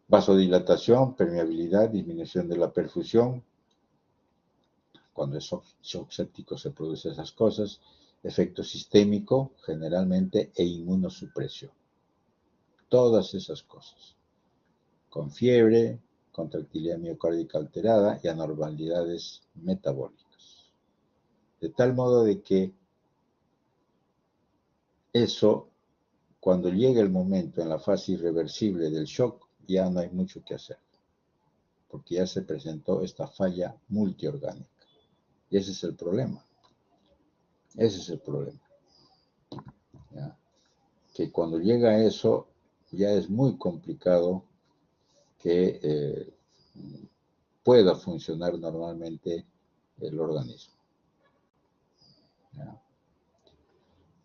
vasodilatación, permeabilidad, disminución de la perfusión. Cuando es shock séptico se producen esas cosas, efecto sistémico generalmente e inmunosupresión. Todas esas cosas, con fiebre, contractilidad miocárdica alterada y anormalidades metabólicas. De tal modo de que eso, cuando llega el momento en la fase irreversible del shock, ya no hay mucho que hacer, porque ya se presentó esta falla multiorgánica. Y ese es el problema. Ese es el problema. ¿Ya? Que cuando llega a eso, ya es muy complicado que pueda funcionar normalmente el organismo. ¿Ya?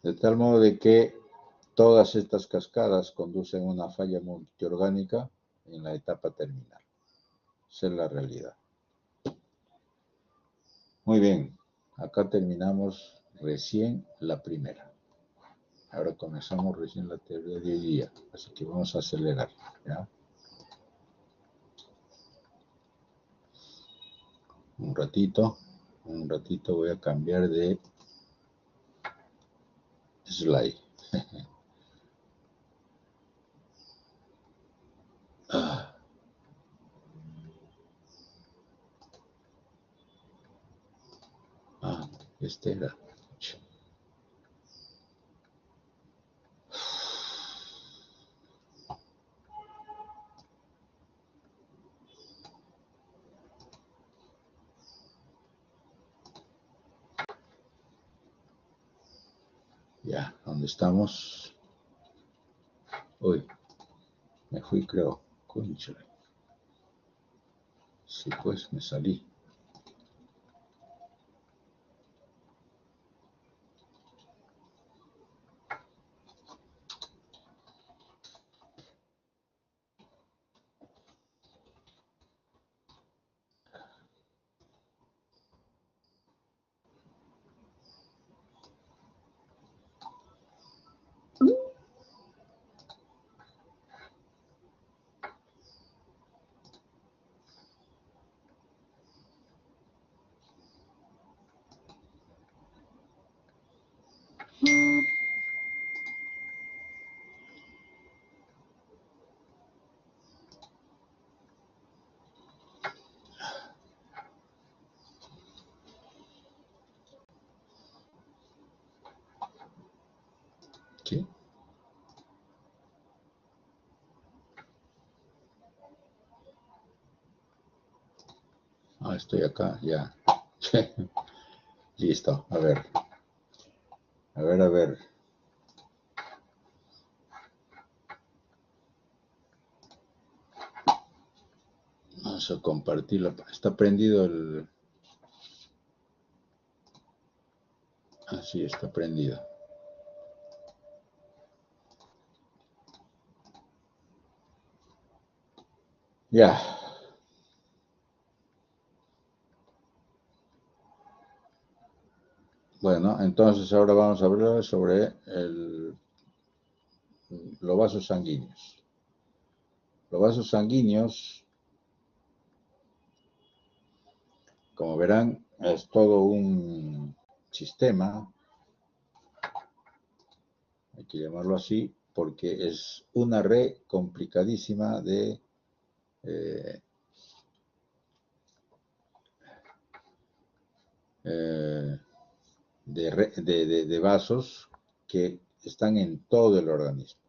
De tal modo de que todas estas cascadas conducen a una falla multiorgánica en la etapa terminal. Esa es la realidad. Muy bien, acá terminamos recién la primera. Ahora comenzamos recién la teoría de hoy día, así que vamos a acelerar, ¿ya? Un ratito voy a cambiar de slide. Este era. Ya, ¿dónde estamos? Uy, me fui, creo. Cónchale. Sí, pues, me salí. ¿Sí? Ah, estoy acá, ya. Listo, a ver. A ver, a ver. Vamos a compartirlo. Está prendido el... Ah, sí, está prendido. Ya. Bueno, entonces ahora vamos a hablar sobre los vasos sanguíneos. Los vasos sanguíneos, como verán, es todo un sistema, hay que llamarlo así, porque es una red complicadísima eh, de vasos que están en todo el organismo.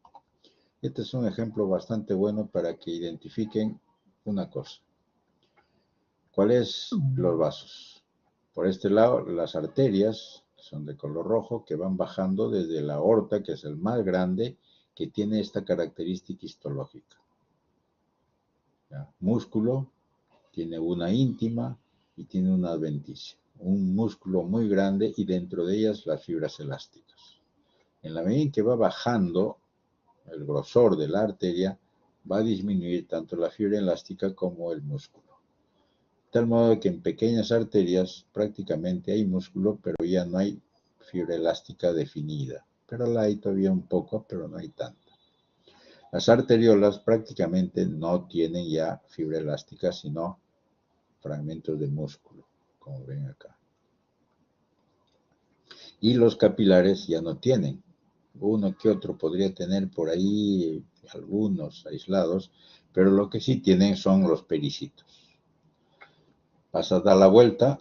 Este es un ejemplo bastante bueno para que identifiquen una cosa. ¿Cuáles los vasos? Por este lado, las arterias, que son de color rojo, que van bajando desde la aorta, que es el más grande, que tiene esta característica histológica. ¿Ya? Músculo, tiene una íntima y tiene una adventicia. Un músculo muy grande y dentro de ellas las fibras elásticas. En la medida en que va bajando el grosor de la arteria, va a disminuir tanto la fibra elástica como el músculo. De tal modo que en pequeñas arterias prácticamente hay músculo, pero ya no hay fibra elástica definida. Pero la hay todavía un poco, pero no hay tanta. Las arteriolas prácticamente no tienen ya fibra elástica, sino fragmentos de músculo, como ven acá. Y los capilares ya no tienen. Uno que otro podría tener por ahí, algunos aislados, pero lo que sí tienen son los pericitos. Vas a dar la vuelta,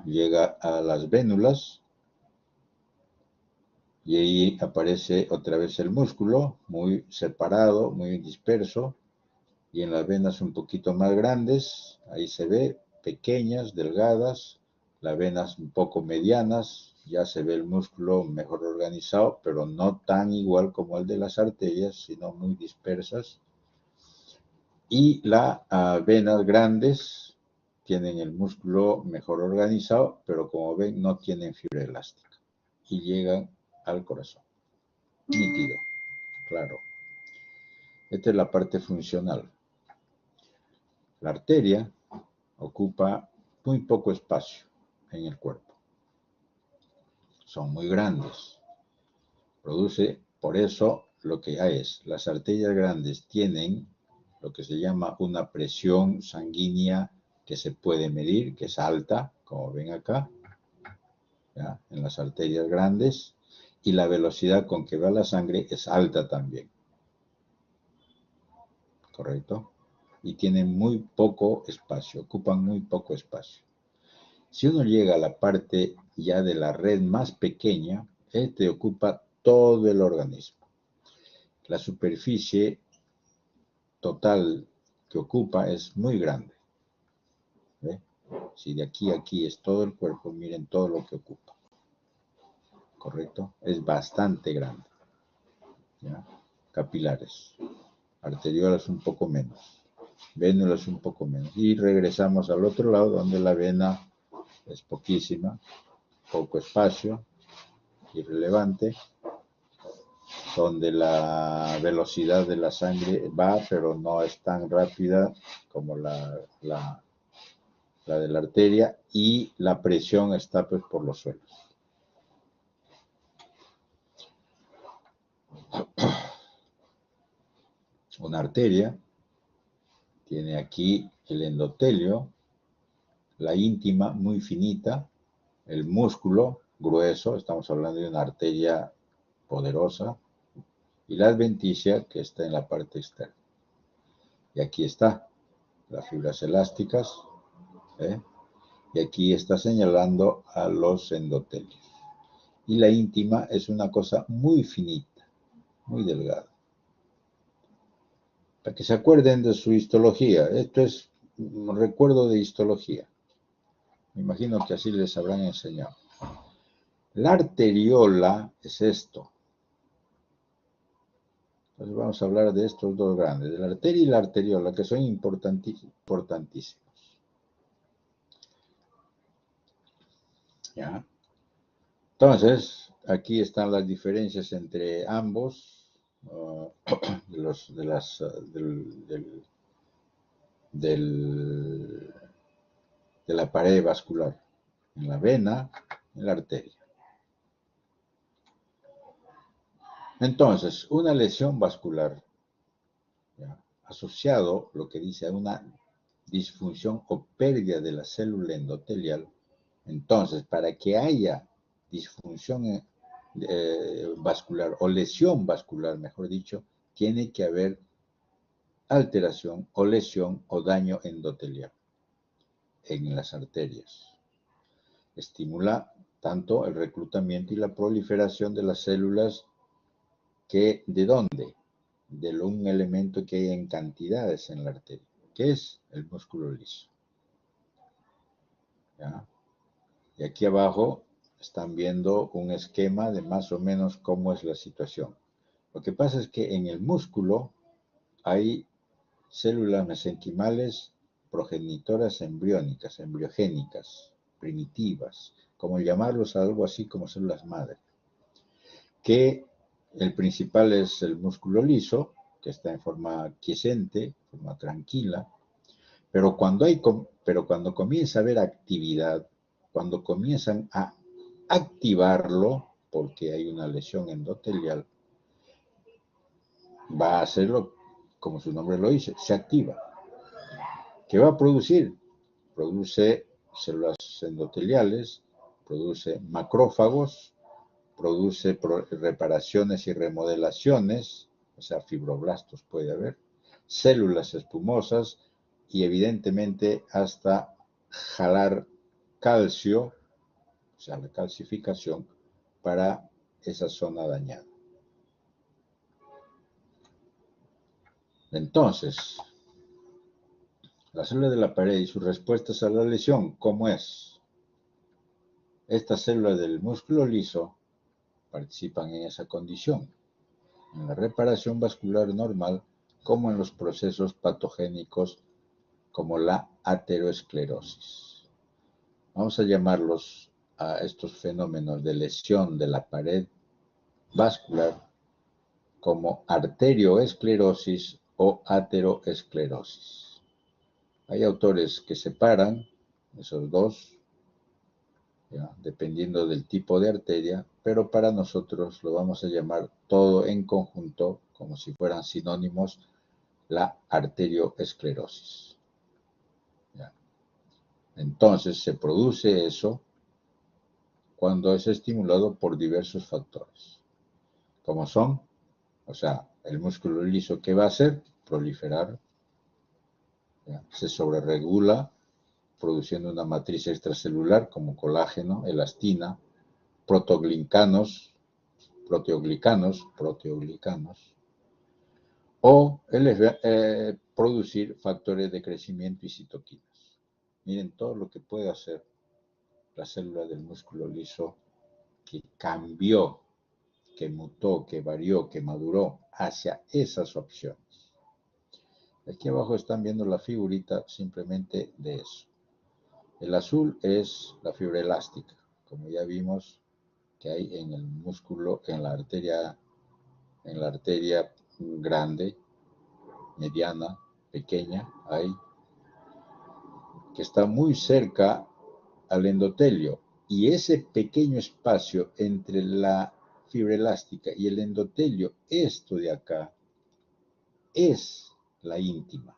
llega a las vénulas y ahí aparece otra vez el músculo, muy separado, muy disperso, y en las venas un poquito más grandes, ahí se ve, pequeñas, delgadas, las venas un poco medianas, ya se ve el músculo mejor organizado, pero no tan igual como el de las arterias, sino muy dispersas. Y las venas grandes tienen el músculo mejor organizado, pero como ven no tienen fibra elástica y llegan al corazón. Nítido, claro. Esta es la parte funcional. La arteria ocupa muy poco espacio en el cuerpo. Son muy grandes. Produce, por eso, lo que hay es, las arterias grandes tienen lo que se llama una presión sanguínea que se puede medir, que es alta, como ven acá, ¿ya? En las arterias grandes, y la velocidad con que va la sangre es alta también. ¿Correcto? Y tienen muy poco espacio, ocupan muy poco espacio. Si uno llega a la parte ya de la red más pequeña, este ocupa todo el organismo. La superficie total que ocupa es muy grande. ¿Ve? Si de aquí a aquí es todo el cuerpo, miren todo lo que ocupa. ¿Correcto? Es bastante grande. ¿Ya? Capilares. Arteriolas un poco menos. Vénulas un poco menos. Y regresamos al otro lado donde la vena es poquísima, poco espacio, irrelevante, donde la velocidad de la sangre va, pero no es tan rápida como la de la arteria, y la presión está pues por los suelos. Una arteria tiene aquí el endotelio, la íntima muy finita, el músculo grueso, estamos hablando de una arteria poderosa, y la adventicia que está en la parte externa. Y aquí está, las fibras elásticas, ¿eh? Y aquí está señalando a los endotelios. Y la íntima es una cosa muy finita, muy delgada. Para que se acuerden de su histología, esto es un recuerdo de histología. Me imagino que así les habrán enseñado. La arteriola es esto. Entonces vamos a hablar de estos dos grandes, de la arteria y la arteriola, que son importantísimos. ¿Ya? Entonces, aquí están las diferencias entre ambos, de la pared vascular, en la vena, en la arteria. Entonces, una lesión vascular, ¿ya?, asociado, lo que dice, a una disfunción o pérdida de la célula endotelial. Entonces, para que haya disfunción vascular o lesión vascular, mejor dicho, tiene que haber alteración o lesión o daño endotelial en las arterias. Estimula tanto el reclutamiento y la proliferación de las células que, ¿de dónde? De un elemento que hay en cantidades en la arteria, que es el músculo liso. ¿Ya? Y aquí abajo están viendo un esquema de más o menos cómo es la situación. Lo que pasa es que en el músculo hay células mesenquimales progenitoras embriónicas, embriogénicas, primitivas, como llamarlos algo así como células madre, que el principal es el músculo liso, que está en forma quiescente, forma tranquila, pero cuando comienza a haber actividad, cuando comienzan a activarlo, porque hay una lesión endotelial, va a hacerlo como su nombre lo dice, se activa. ¿Qué va a producir? Produce células endoteliales, produce macrófagos, produce reparaciones y remodelaciones, o sea, fibroblastos puede haber, células espumosas y evidentemente hasta jalar calcio, o sea, la calcificación para esa zona dañada. Entonces, la célula de la pared y sus respuestas a la lesión, ¿cómo es? Estas células del músculo liso participan en esa condición, en la reparación vascular normal, como en los procesos patogénicos como la ateroesclerosis. Vamos a llamarlos a estos fenómenos de lesión de la pared vascular como arterioesclerosis o ateroesclerosis. Hay autores que separan esos dos, ¿ya?, dependiendo del tipo de arteria, pero para nosotros lo vamos a llamar todo en conjunto, como si fueran sinónimos, la arterioesclerosis. ¿Ya? Entonces se produce eso cuando es estimulado por diversos factores, como son, o sea, el músculo liso, ¿qué va a hacer? Proliferar, ¿ya? Se sobreregula produciendo una matriz extracelular como colágeno, elastina, proteoglicanos, o producir factores de crecimiento y citoquinas. Miren todo lo que puede hacer la célula del músculo liso, que cambió, que mutó, que varió, que maduró hacia esas opciones. Aquí abajo están viendo la figurita simplemente de eso. El azul es la fibra elástica, como ya vimos que hay en el músculo, en la arteria grande, mediana, pequeña, hay, que está muy cerca al endotelio, y ese pequeño espacio entre la fibra elástica y el endotelio, esto de acá, es la íntima.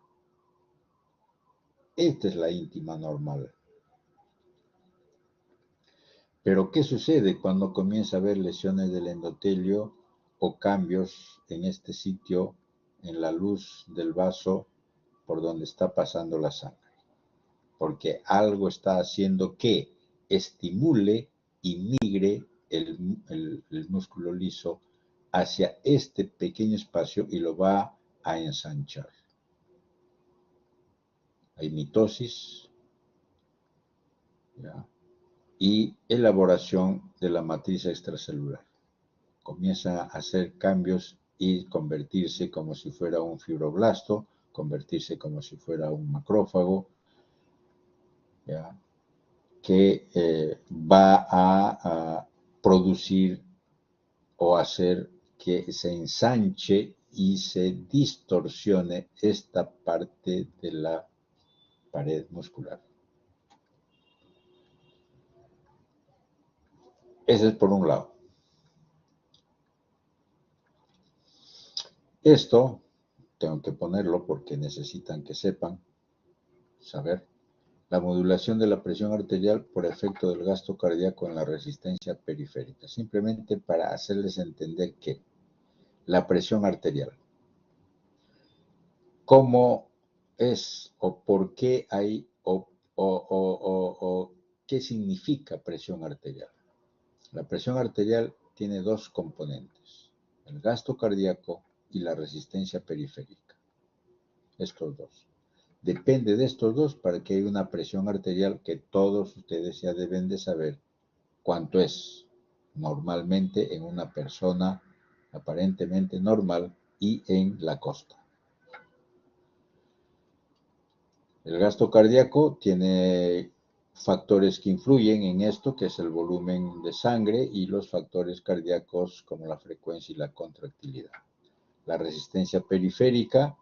Esta es la íntima normal. Pero ¿qué sucede cuando comienza a haber lesiones del endotelio o cambios en este sitio, en la luz del vaso por donde está pasando la sangre? Porque algo está haciendo que estimule y migre el músculo liso hacia este pequeño espacio y lo va a ensanchar. Hay mitosis, ¿ya?, y elaboración de la matriz extracelular. Comienza a hacer cambios y convertirse como si fuera un fibroblasto, convertirse como si fuera un macrófago, ¿ya?, que va a producir o hacer que se ensanche y se distorsione esta parte de la pared muscular. Ese es por un lado. Esto tengo que ponerlo porque necesitan que sepan, saber, la modulación de la presión arterial por efecto del gasto cardíaco en la resistencia periférica. Simplemente para hacerles entender que la presión arterial, cómo es o por qué hay o qué significa presión arterial. La presión arterial tiene dos componentes, el gasto cardíaco y la resistencia periférica. Estos dos. Depende de estos dos para que haya una presión arterial que todos ustedes ya deben de saber cuánto es normalmente en una persona aparentemente normal y en la costa. El gasto cardíaco tiene factores que influyen en esto, que es el volumen de sangre y los factores cardíacos como la frecuencia y la contractilidad. La resistencia periférica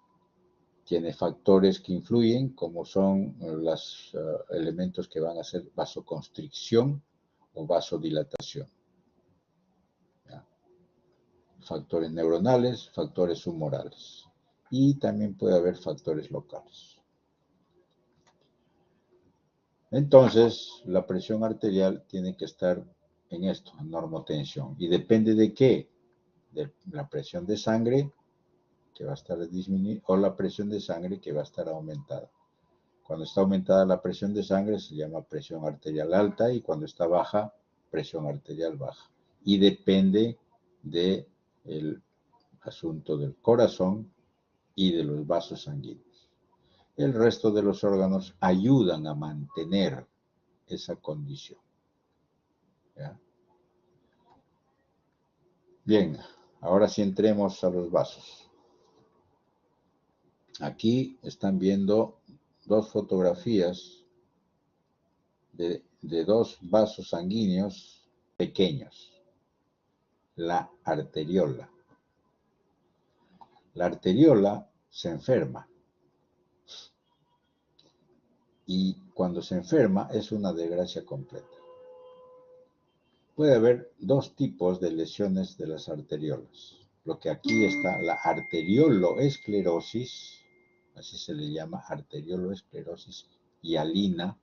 tiene factores que influyen, como son los elementos que van a hacer vasoconstricción o vasodilatación. ¿Ya? Factores neuronales, factores humorales. Y también puede haber factores locales. Entonces, la presión arterial tiene que estar en esto, en normotensión. ¿Y depende de qué? De la presión de sangre, que va a estar disminuida, o la presión de sangre que va a estar aumentada. Cuando está aumentada la presión de sangre se llama presión arterial alta, y cuando está baja, presión arterial baja. Y depende del asunto del corazón y de los vasos sanguíneos. El resto de los órganos ayudan a mantener esa condición. ¿Ya? Bien, ahora sí entremos a los vasos. Aquí están viendo dos fotografías de dos vasos sanguíneos pequeños. La arteriola. La arteriola se enferma. Y cuando se enferma es una desgracia completa. Puede haber dos tipos de lesiones de las arteriolas. Lo que aquí está, la arterioloesclerosis, así se le llama, arterioloesclerosis hialina,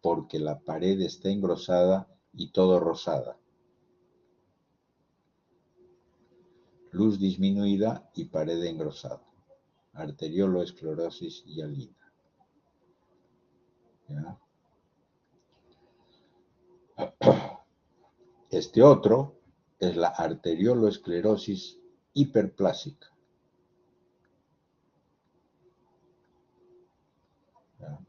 porque la pared está engrosada y todo rosada. Luz disminuida y pared engrosada. Arterioloesclerosis hialina. ¿Ya? Este otro es la arterioloesclerosis hiperplásica. ¿Ya?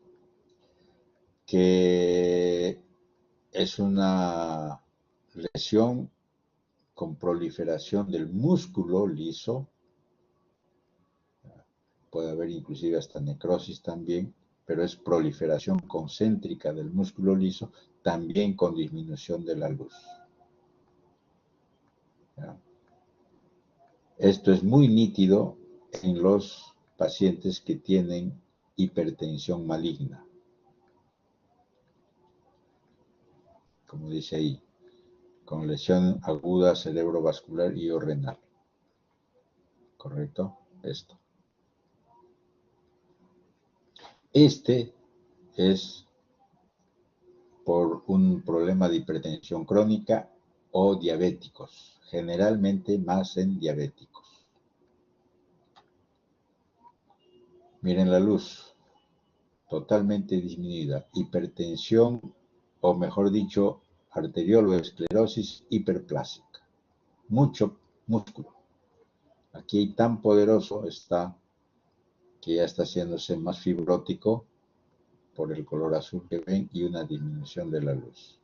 Que es una lesión con proliferación del músculo liso. Puede haber inclusive hasta necrosis también, pero es proliferación concéntrica del músculo liso, también con disminución de la luz. ¿Ya? Esto es muy nítido en los pacientes que tienen hipertensión maligna. Como dice ahí, con lesión aguda cerebrovascular y o renal. ¿Correcto? Esto. Este es por un problema de hipertensión crónica o diabéticos, generalmente más en diabéticos. Miren la luz, totalmente disminuida, hipertensión, o mejor dicho, arterioloesclerosis hiperplásica, mucho músculo. Aquí tan poderoso está que ya está haciéndose más fibrótico por el color azul que ven y una disminución de la luz.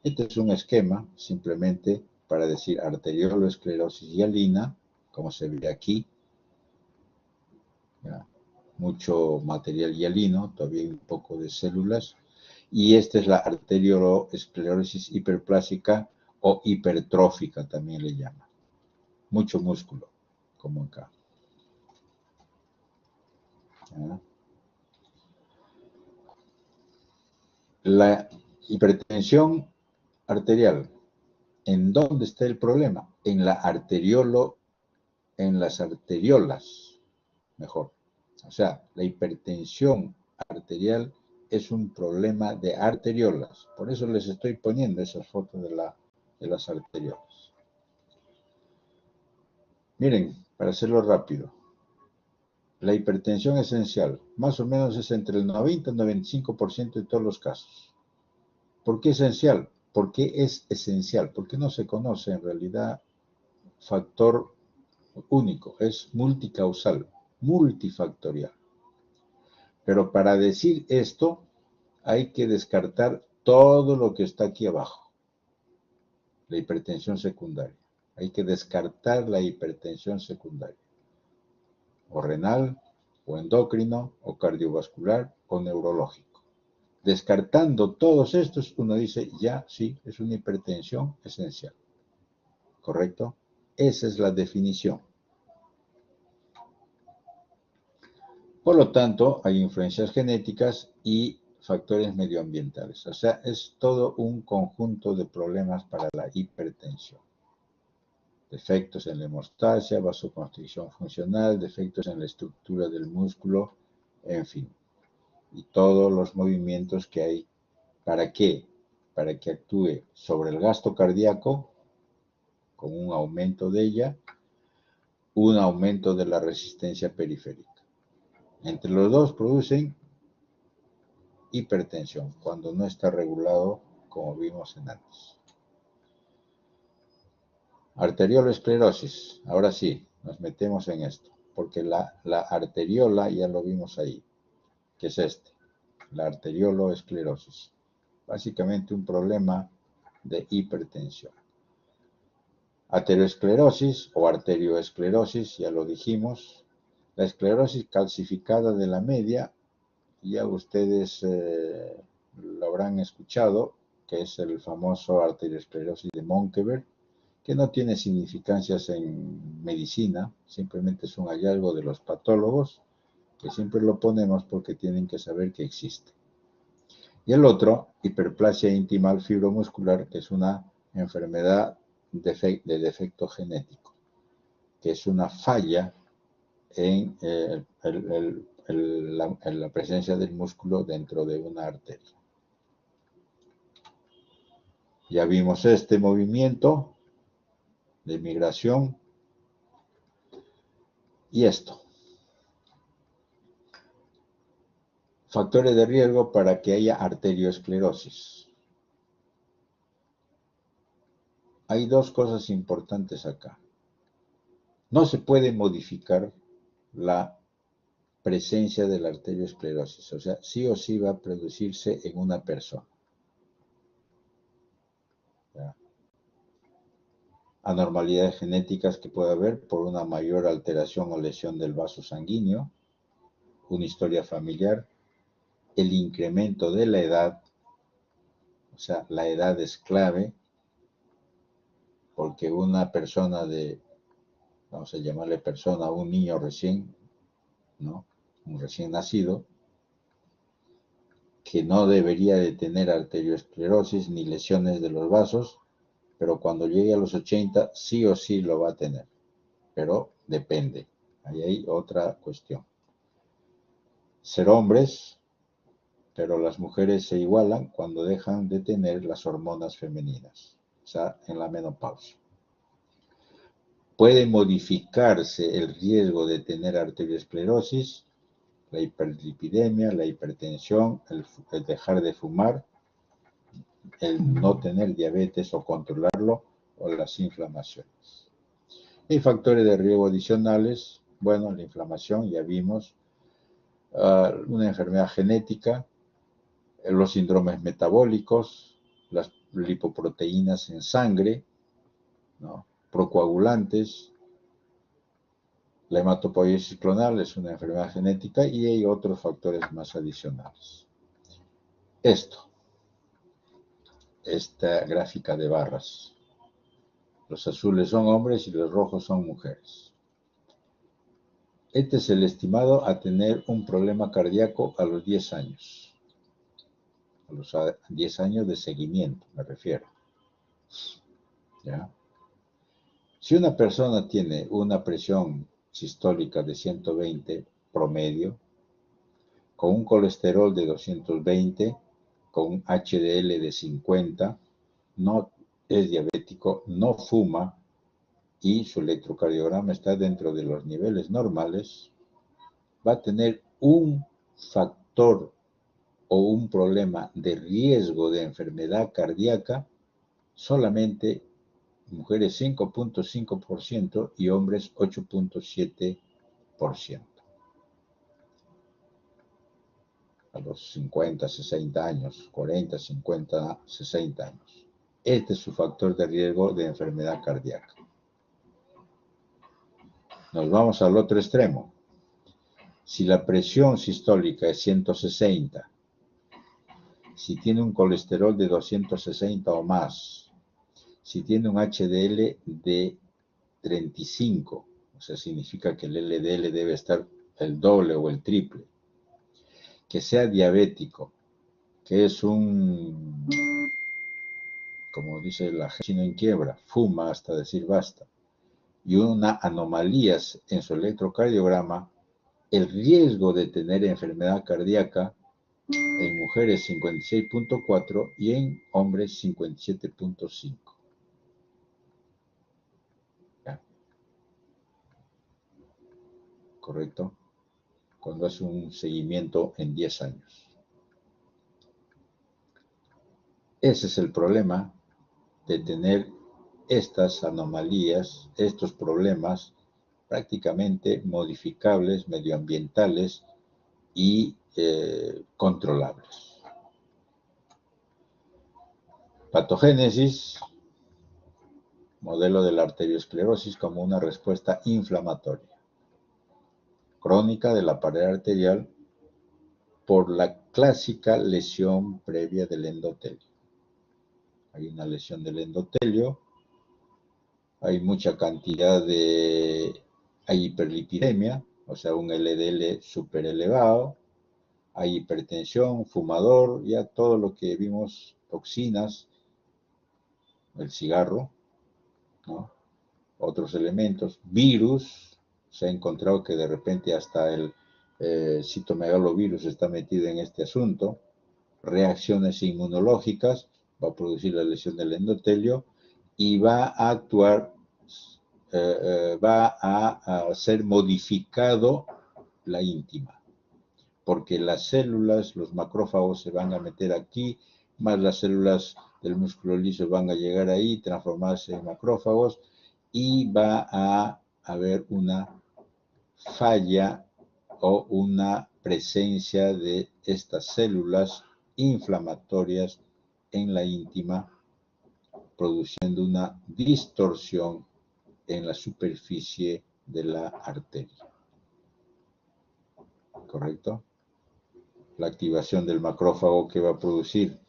Este es un esquema simplemente para decir arterioloesclerosis hialina, como se ve aquí. ¿Ya? Mucho material hialino, todavía un poco de células. Y esta es la arterioloesclerosis hiperplásica o hipertrófica, también le llaman. Mucho músculo, como acá. ¿Ya? La hipertensión arterial, ¿en dónde está el problema? En las arteriolas, mejor. O sea, la hipertensión arterial es un problema de arteriolas. Por eso les estoy poniendo esas fotos de las arteriolas. Miren, para hacerlo rápido, la hipertensión esencial, más o menos es entre el 90 y el 95% de todos los casos. ¿Por qué esencial? ¿Por qué es esencial? Porque no se conoce en realidad factor único, es multicausal, multifactorial. Pero para decir esto, hay que descartar todo lo que está aquí abajo. La hipertensión secundaria. Hay que descartar la hipertensión secundaria. O renal, o endocrino, o cardiovascular, o neurológico. Descartando todos estos, uno dice, ya, sí, es una hipertensión esencial. ¿Correcto? Esa es la definición. Por lo tanto, hay influencias genéticas y factores medioambientales. O sea, es todo un conjunto de problemas para la hipertensión. Defectos en la hemostasia, vasoconstricción funcional, defectos en la estructura del músculo, en fin. Y todos los movimientos que hay. ¿Para qué? Para que actúe sobre el gasto cardíaco, con un aumento de ella, un aumento de la resistencia periférica. Entre los dos producen hipertensión, cuando no está regulado, como vimos en antes. Arterioloesclerosis, ahora sí, nos metemos en esto, porque la arteriola ya lo vimos ahí, que es la arterioloesclerosis. Básicamente un problema de hipertensión. Aterosclerosis o arterioesclerosis, ya lo dijimos. La esclerosis calcificada de la media, ya ustedes lo habrán escuchado, que es el famoso arteriosclerosis de Monkeberg, que no tiene significancias en medicina, simplemente es un hallazgo de los patólogos, que siempre lo ponemos porque tienen que saber que existe. Y el otro, hiperplasia intimal fibromuscular, que es una enfermedad de defecto genético, que es una falla en la presencia del músculo dentro de una arteria. Ya vimos este movimiento de migración y esto. Factores de riesgo para que haya arteriosclerosis. hay dos cosas importantes acá. No se puede modificar la presencia de la arteriosclerosis, o sea, sí o sí va a producirse en una persona. ¿Ya? Anormalidades genéticas que puede haber por una mayor alteración o lesión del vaso sanguíneo, una historia familiar, el incremento de la edad, o sea, la edad es clave, porque una persona vamos a llamarle persona, un niño recién, ¿no? Un recién nacido, que no debería de tener arteriosclerosis ni lesiones de los vasos, pero cuando llegue a los 80 sí o sí lo va a tener, pero depende, ahí hay otra cuestión. Ser hombres, pero las mujeres se igualan cuando dejan de tener las hormonas femeninas, o sea, en la menopausia. Puede modificarse el riesgo de tener arteriosclerosis, la hiperlipidemia, la hipertensión, el dejar de fumar, el no tener diabetes o controlarlo, o las inflamaciones. Y factores de riesgo adicionales, bueno, la inflamación, ya vimos, una enfermedad genética, los síndromes metabólicos, las lipoproteínas en sangre, ¿no? Procoagulantes, la hematopoiesis clonal es una enfermedad genética y hay otros factores más adicionales. Esta gráfica de barras. Los azules son hombres y los rojos son mujeres. Este es el estimado a tener un problema cardíaco a los 10 años. A los 10 años de seguimiento, me refiero. ¿Ya? Si una persona tiene una presión sistólica de 120 promedio, con un colesterol de 220, con un HDL de 50, no es diabético, no fuma y su electrocardiograma está dentro de los niveles normales, va a tener un factor o un problema de riesgo de enfermedad cardíaca solamente mujeres 5.5% y hombres 8.7%. A los 50, 60 años, 40, 50, 60 años. Este es su factor de riesgo de enfermedad cardíaca. Nos vamos al otro extremo. Si la presión sistólica es 160, si tiene un colesterol de 260 o más, si tiene un HDL de 35, o sea, significa que el LDL debe estar el doble o el triple, que sea diabético, que es como dice la gente, chino en quiebra, fuma hasta decir basta, y una anomalías en su electrocardiograma, el riesgo de tener enfermedad cardíaca en mujeres 56.4 y en hombres 57.5. ¿Correcto? Cuando hace un seguimiento en 10 años. Ese es el problema de tener estas anomalías, estos problemas prácticamente modificables, medioambientales y controlables. Patogénesis, modelo de la arteriosclerosis como una respuesta inflamatoria crónica de la pared arterial por la clásica lesión previa del endotelio. Hay una lesión del endotelio, hay mucha cantidad hay hiperlipidemia, o sea, un LDL súper elevado, hay hipertensión, fumador, ya todo lo que vimos, toxinas, el cigarro, ¿no? Otros elementos, virus, se ha encontrado que de repente hasta el citomegalovirus está metido en este asunto, reacciones inmunológicas, va a producir la lesión del endotelio y va a actuar, va a ser modificado la íntima, porque las células, los macrófagos se van a meter aquí, más las células del músculo liso van a llegar ahí, transformarse en macrófagos y va a haber una falla o una presencia de estas células inflamatorias en la íntima, produciendo una distorsión en la superficie de la arteria. ¿Correcto? La activación del macrófago que va a producir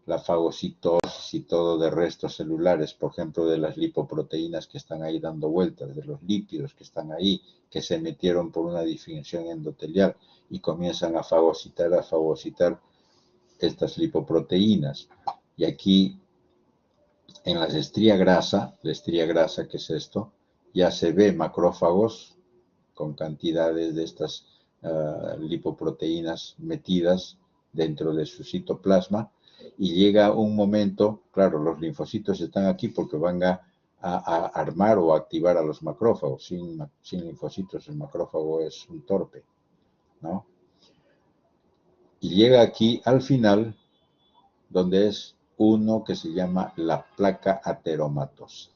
la fagocitosis y todo de restos celulares, por ejemplo, de las lipoproteínas que están ahí dando vueltas, de los lípidos que están ahí, que se metieron por una disfunción endotelial y comienzan a fagocitar estas lipoproteínas. Y aquí, en la estría grasa, ¿qué es esto? Ya se ve macrófagos con cantidades de estas lipoproteínas metidas dentro de su citoplasma, y llega un momento, claro, los linfocitos están aquí porque van a armar o activar a los macrófagos. Sin linfocitos el macrófago es un torpe, ¿no? Y llega aquí al final, donde es uno que se llama la placa ateromatosa.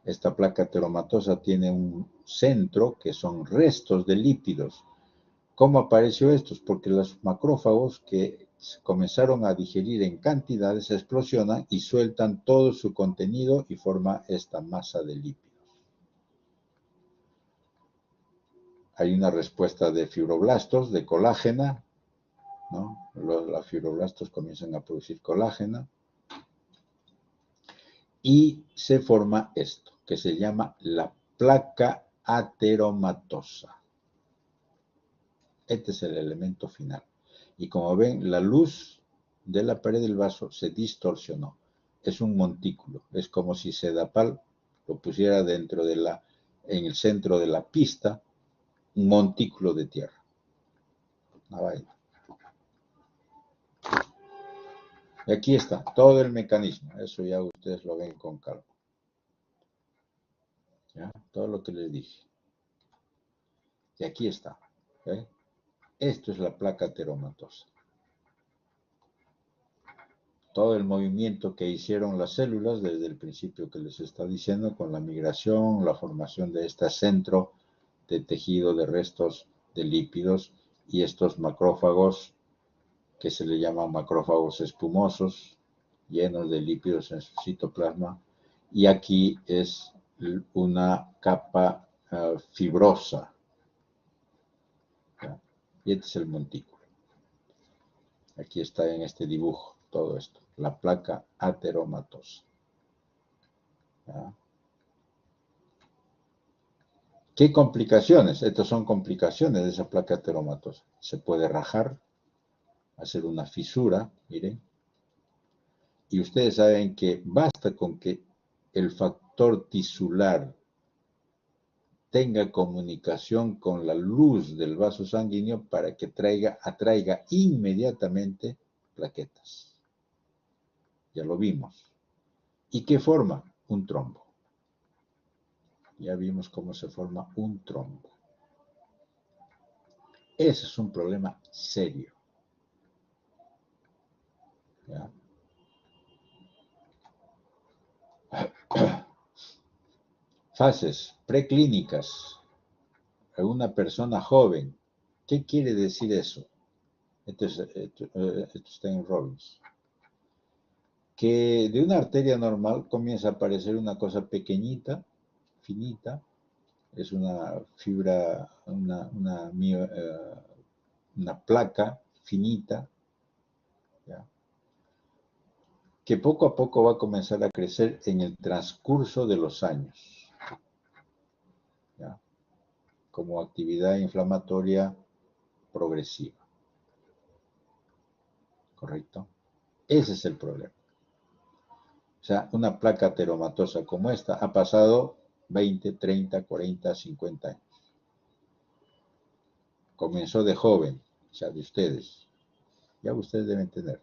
Esta placa ateromatosa tiene un centro que son restos de lípidos. ¿Cómo apareció esto? Porque los macrófagos que comenzaron a digerir en cantidades explosionan y sueltan todo su contenido y forma esta masa de lípidos. Hay una respuesta de fibroblastos, de colágena, ¿no? Los fibroblastos comienzan a producir colágeno y se forma esto, que se llama la placa ateromatosa. Este es el elemento final. Y como ven, la luz de la pared del vaso se distorsionó. Es un montículo. Es como si Sedapal lo pusiera en el centro de la pista, un montículo de tierra. Una vaina. Y aquí está todo el mecanismo. Eso ya ustedes lo ven con calma. ¿Ya? Todo lo que les dije. Y aquí está. ¿Okay? Esto es la placa ateromatosa. Todo el movimiento que hicieron las células desde el principio que les está diciendo, con la migración, la formación de este centro de tejido de restos de lípidos y estos macrófagos que se le llaman macrófagos espumosos, llenos de lípidos en su citoplasma, y aquí es una capa fibrosa. ¿Ya? Y este es el montículo. Aquí está en este dibujo todo esto, la placa ateromatosa. ¿Ya? ¿Qué complicaciones? Estas son complicaciones de esa placa ateromatosa. Se puede rajar, hacer una fisura, miren. Y ustedes saben que basta con que el factor tisular tenga comunicación con la luz del vaso sanguíneo para que atraiga inmediatamente plaquetas. Ya lo vimos. ¿Y qué forma? Un trombo. Ya vimos cómo se forma un trombo. Ese es un problema serio. ¿Ya? Fases preclínicas a una persona joven. ¿Qué quiere decir eso? Esto está en Robbins. Que de una arteria normal comienza a aparecer una cosa pequeñita, finita, es una fibra, una placa finita, ¿ya? Que poco a poco va a comenzar a crecer en el transcurso de los años, ¿ya? Como actividad inflamatoria progresiva. ¿Correcto? Ese es el problema. O sea, una placa ateromatosa como esta ha pasado 20, 30, 40, 50 años. Comenzó de joven, o sea, de ustedes. Ya ustedes deben tener.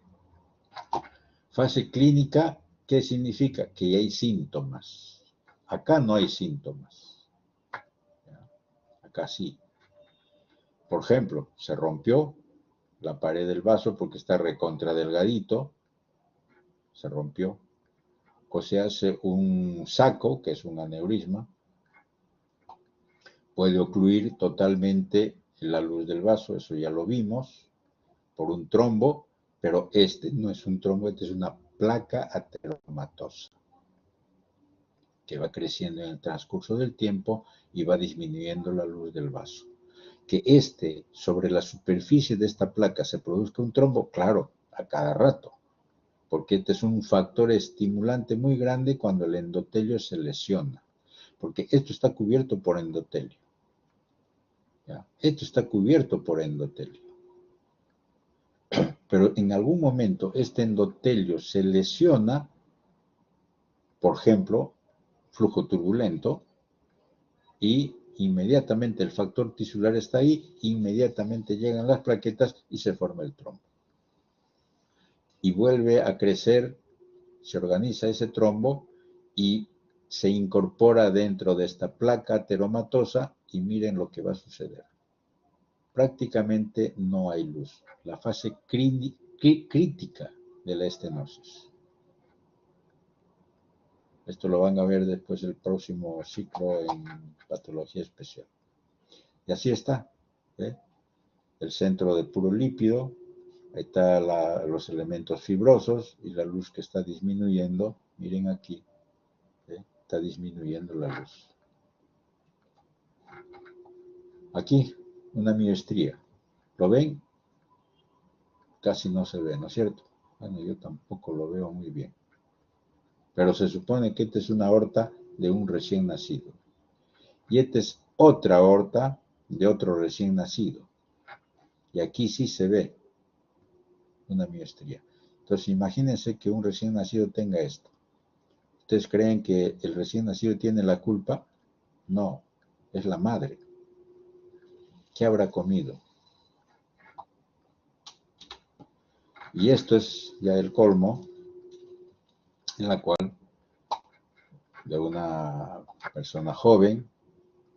Fase clínica, ¿qué significa? Que hay síntomas. Acá no hay síntomas. ¿Ya? Acá sí. Por ejemplo, se rompió la pared del vaso porque está recontra delgadito. se rompió, o se hace un saco, que es un aneurisma, puede ocluir totalmente la luz del vaso, eso ya lo vimos, por un trombo, pero este no es un trombo, este es una placa ateromatosa, que va creciendo en el transcurso del tiempo y va disminuyendo la luz del vaso. Que sobre la superficie de esta placa se produzca un trombo, claro, a cada rato, porque este es un factor estimulante muy grande cuando el endotelio se lesiona, porque esto está cubierto por endotelio. ¿Ya? Esto está cubierto por endotelio. Pero en algún momento este endotelio se lesiona, por ejemplo, flujo turbulento, y inmediatamente el factor tisular está ahí, inmediatamente llegan las plaquetas y se forma el trombo. Y vuelve a crecer, se organiza ese trombo y se incorpora dentro de esta placa ateromatosa y miren lo que va a suceder. Prácticamente no hay luz. La fase crítica de la estenosis. Esto lo van a ver después del próximo ciclo en patología especial. Y así está. ¿Eh? El centro de puro lípido. Ahí están los elementos fibrosos y la luz que está disminuyendo. Miren aquí. Está disminuyendo la luz. Aquí, una miostría. ¿Lo ven? Casi no se ve, ¿no es cierto? Bueno, yo tampoco lo veo muy bien. Pero se supone que esta es una aorta de un recién nacido. Y esta es otra aorta de otro recién nacido. Y aquí sí se ve una miostría. Entonces, imagínense que un recién nacido tenga esto. ¿Ustedes creen que el recién nacido tiene la culpa? No, es la madre. ¿Qué habrá comido? Y esto es ya el colmo, en la cual de una persona joven,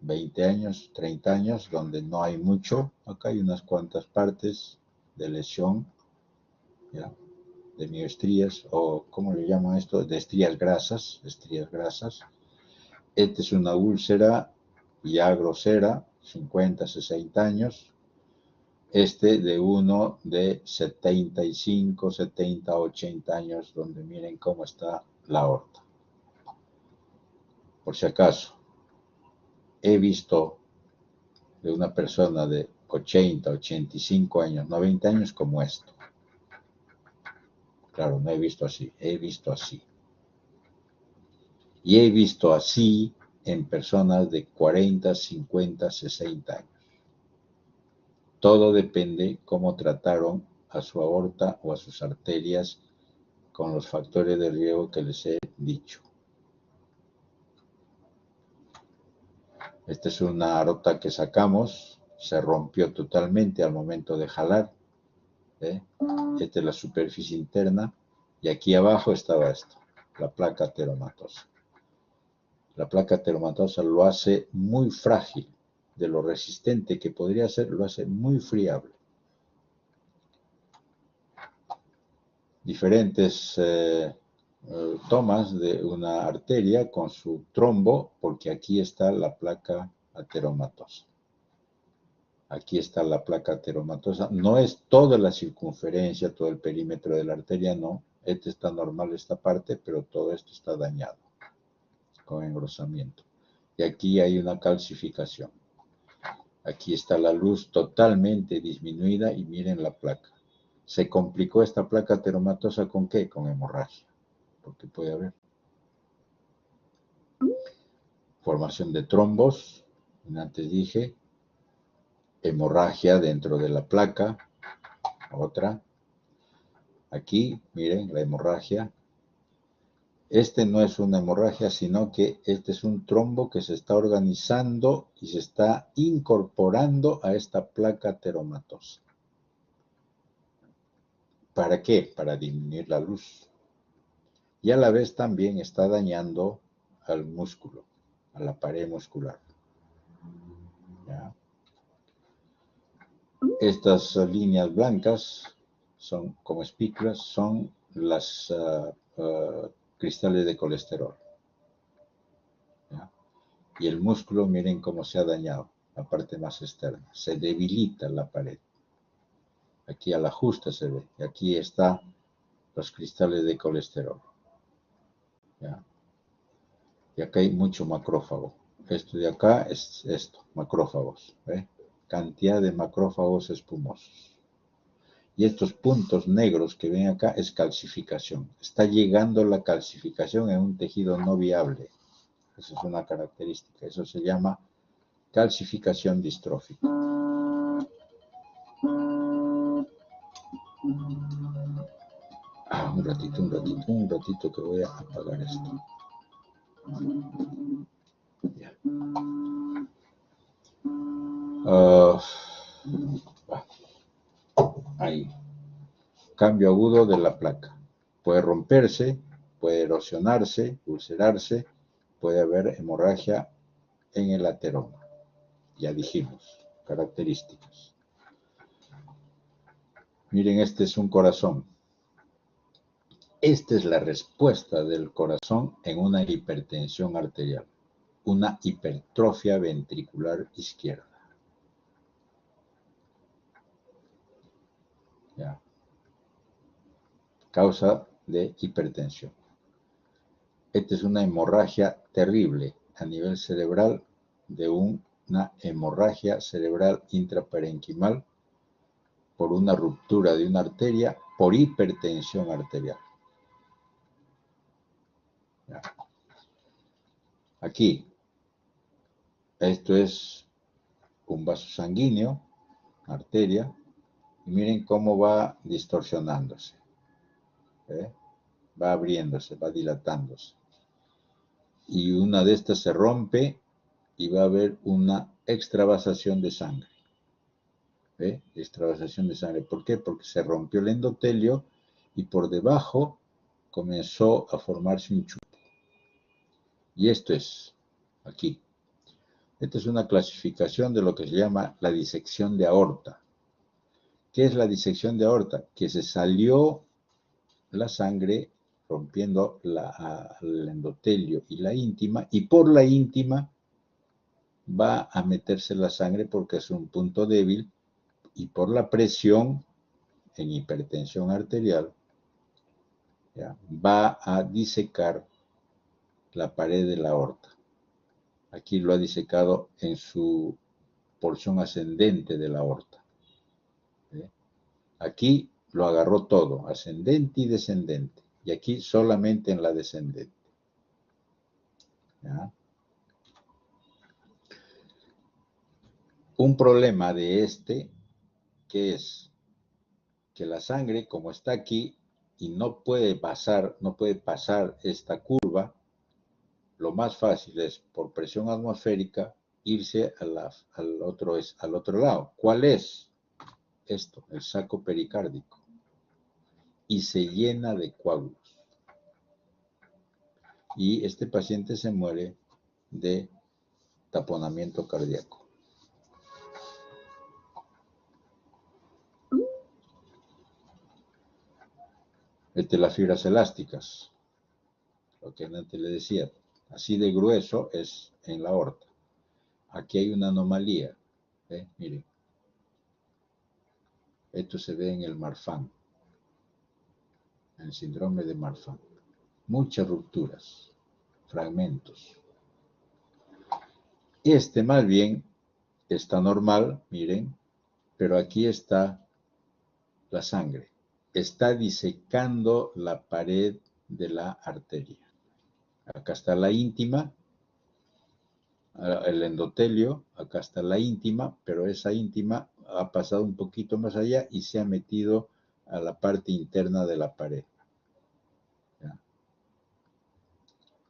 20 años, 30 años, donde no hay mucho, acá hay unas cuantas partes de lesión, ¿ya? De miostrías, o ¿cómo le llaman esto? De estrías grasas, estrías grasas. Esta es una úlcera ya grosera, 50, 60 años. Este de uno de 75, 70, 80 años, donde miren cómo está la aorta. Por si acaso, he visto de una persona de 80, 85 años, 90 años como esto. Claro, no he visto así, he visto así. Y he visto así en personas de 40, 50, 60 años. Todo depende cómo trataron a su aorta o a sus arterias con los factores de riesgo que les he dicho. Esta es una aorta que sacamos, se rompió totalmente al momento de jalar. Esta es la superficie interna y aquí abajo estaba esto, la placa ateromatosa. La placa ateromatosa lo hace muy frágil, de lo resistente que podría ser, lo hace muy friable. Diferentes tomas de una arteria con su trombo, porque aquí está la placa ateromatosa. Aquí está la placa ateromatosa. No es toda la circunferencia, todo el perímetro de la arteria, no. Este está normal, esta parte, pero todo esto está dañado con engrosamiento. Y aquí hay una calcificación. Aquí está la luz totalmente disminuida y miren la placa. ¿Se complicó esta placa ateromatosa con qué? Con hemorragia. Porque puede haber formación de trombos, antes dije, hemorragia dentro de la placa, otra. Aquí, miren, la hemorragia. Este no es una hemorragia, sino que este es un trombo que se está organizando y se está incorporando a esta placa ateromatosa. ¿Para qué? Para disminuir la luz. Y a la vez también está dañando al músculo, a la pared muscular. ¿Ya? Estas líneas blancas son como espículas, son las cristales de colesterol. ¿Ya? Y el músculo, miren cómo se ha dañado, la parte más externa. Se debilita la pared. Aquí al ajuste se ve. Y aquí están los cristales de colesterol. ¿Ya? Y acá hay mucho macrófago. Esto de acá es esto, macrófagos. ¿Ve? Cantidad de macrófagos espumosos. Y estos puntos negros que ven acá es calcificación. Está llegando la calcificación en un tejido no viable. Esa es una característica. Eso se llama calcificación distrófica. Un ratito que voy a apagar esto. Ya. Ahí. Cambio agudo de la placa. Puede romperse, puede erosionarse, ulcerarse, puede haber hemorragia en el ateroma. Ya dijimos, características. Miren, este es un corazón. Esta es la respuesta del corazón en una hipertensión arterial, una hipertrofia ventricular izquierda. ¿Ya? Causa de hipertensión. Esta es una hemorragia terrible a nivel cerebral de una hemorragia cerebral intraparenquimal por una ruptura de una arteria por hipertensión arterial. ¿Ya? Aquí, esto es un vaso sanguíneo, arteria, y miren cómo va distorsionándose. Va abriéndose, va dilatándose. Y una de estas se rompe y va a haber una extravasación de sangre. Extravasación de sangre. ¿Por qué? Porque se rompió el endotelio y por debajo comenzó a formarse un chupo. Y esto es aquí. Esta es una clasificación de lo que se llama la disección de aorta. ¿Qué es la disección de aorta? Que se salió la sangre rompiendo el endotelio y la íntima, y por la íntima va a meterse la sangre porque es un punto débil, y por la presión en hipertensión arterial, ¿ya? Va a disecar la pared de la aorta. Aquí lo ha disecado en su porción ascendente de la aorta. Aquí lo agarró todo, ascendente y descendente. Y aquí solamente en la descendente. ¿Ya? Un problema de este, que es que la sangre, como está aquí, y no puede pasar esta curva, lo más fácil es, por presión atmosférica, irse al otro lado. ¿Cuál es? Esto, el saco pericárdico. Y se llena de coágulos. Y este paciente se muere de taponamiento cardíaco. Las fibras elásticas, lo que antes le decía, así de grueso es en la aorta. Aquí hay una anomalía. Miren. Esto se ve en el Marfan, en el síndrome de Marfan. Muchas rupturas, fragmentos. Este más bien está normal, miren, pero aquí está la sangre. Está disecando la pared de la arteria. Acá está la íntima, el endotelio, acá está la íntima, pero esa íntima ha pasado un poquito más allá y se ha metido a la parte interna de la pared. ¿Ya?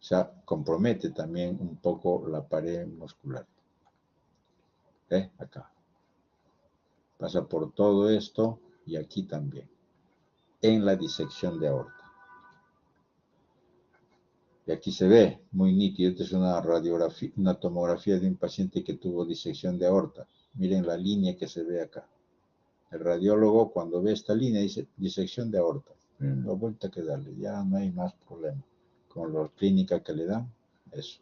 O sea, compromete también un poco la pared muscular. Acá. Pasa por todo esto y aquí también. En la disección de aorta. Y aquí se ve muy nítido. Esta es una radiografía, una tomografía de un paciente que tuvo disección de aorta. Miren la línea que se ve acá. El radiólogo, cuando ve esta línea, dice disección de aorta. la vuelta que darle, ya no hay más problema. Con la clínica que le dan, eso.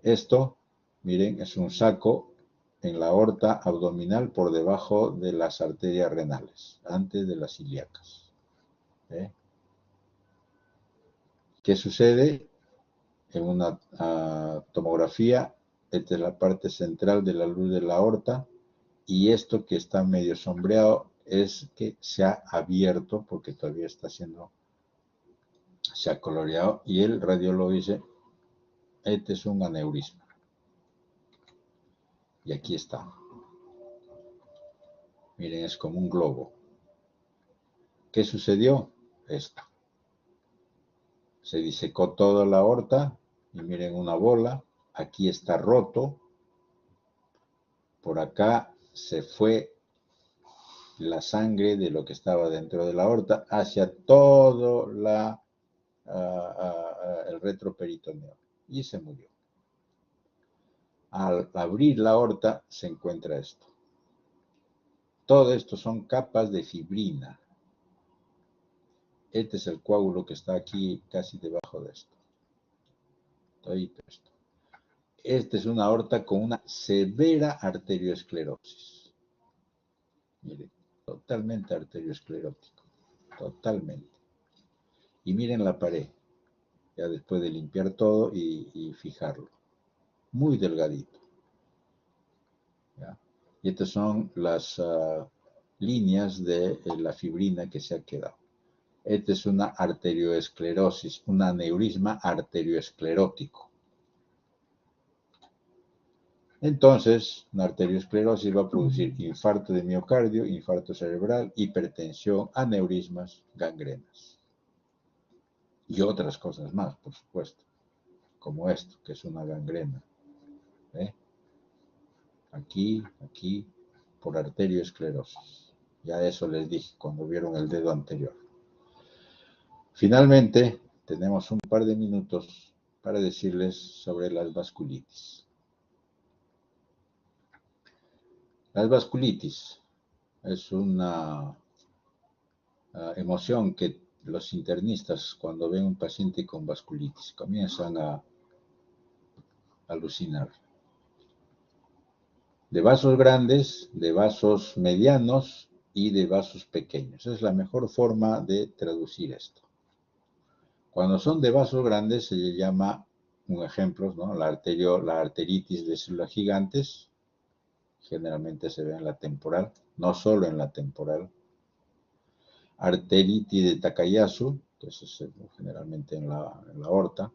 Esto, miren, es un saco en la aorta abdominal por debajo de las arterias renales, antes de las ilíacas. ¿Eh? ¿Qué sucede? En una tomografía, esta es la parte central de la luz de la aorta, y esto que está medio sombreado es que se ha abierto, porque todavía está siendo, se ha coloreado, y el radiólogo dice, este es un aneurisma. Y aquí está. Miren, es como un globo. ¿Qué sucedió? Esto. Se disecó toda la aorta, y miren una bola, aquí está roto, por acá se fue la sangre de lo que estaba dentro de la aorta hacia todo el retroperitoneo y se murió. Al abrir la aorta se encuentra esto. Todo esto son capas de fibrina. Este es el coágulo que está aquí casi debajo de esto. Todito esto. Esta es una aorta con una severa arteriosclerosis. Miren, totalmente arteriosclerótico. Totalmente. Y miren la pared. Ya después de limpiar todo y fijarlo. Muy delgadito. ¿Ya? Y estas son las líneas de la fibrina que se ha quedado. Esta es una arterioesclerosis, un aneurisma arterioesclerótico. Entonces, una arteriosclerosis va a producir infarto de miocardio, infarto cerebral, hipertensión, aneurismas, gangrenas. Y otras cosas más, por supuesto, como esto, que es una gangrena. ¿Eh? Aquí, por arterioesclerosis. Ya eso les dije cuando vieron el dedo anterior. Finalmente, tenemos un par de minutos para decirles sobre las vasculitis. Las vasculitis es una emoción que los internistas cuando ven un paciente con vasculitis comienzan a alucinar. De vasos grandes, de vasos medianos y de vasos pequeños. Es la mejor forma de traducir esto. Cuando son de vasos grandes se le llama, un ejemplo, ¿no? La arteritis de células gigantes, generalmente se ve en la temporal, no solo en la temporal. Arteritis de Takayasu, que es generalmente en la aorta.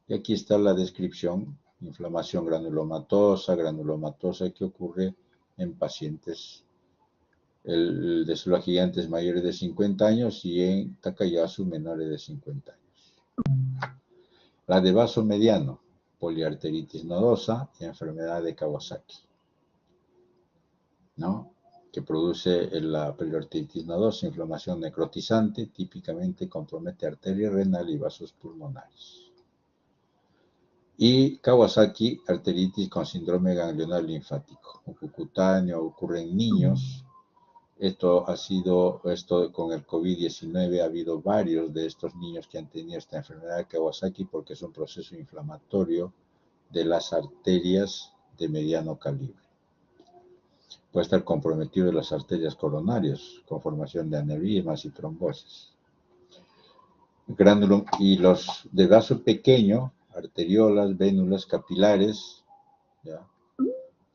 Y aquí está la descripción, inflamación granulomatosa que ocurre en pacientes de células gigantes mayores de 50 años y en Takayasu menores de 50 años. La de vaso mediano, poliarteritis nodosa y enfermedad de Kawasaki, ¿no? Que produce la poliarteritis nodosa, inflamación necrotizante, típicamente compromete arteria renal y vasos pulmonares. Y Kawasaki, arteritis con síndrome ganglionar linfático, cutáneo, ocurre en niños. Esto con el COVID-19 ha habido varios de estos niños que han tenido esta enfermedad de Kawasaki porque es un proceso inflamatorio de las arterias de mediano calibre. Puede estar comprometido en las arterias coronarias, con formación de aneurismas y trombosis. Y los de vaso pequeño, arteriolas, vénulas, capilares, ¿ya?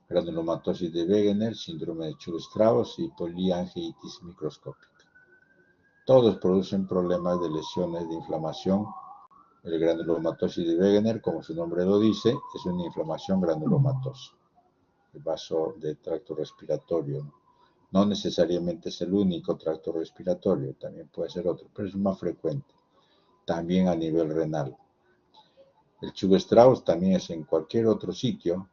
Granulomatosis de Wegener, síndrome de Church-Strauss y poliangiitis microscópica. Todos producen problemas de lesiones de inflamación. El granulomatosis de Wegener, como su nombre lo dice, es una inflamación granulomatosa. El vaso de tracto respiratorio. No necesariamente es el único tracto respiratorio, también puede ser otro, pero es más frecuente. También a nivel renal. El Church-Strauss también es en cualquier otro sitio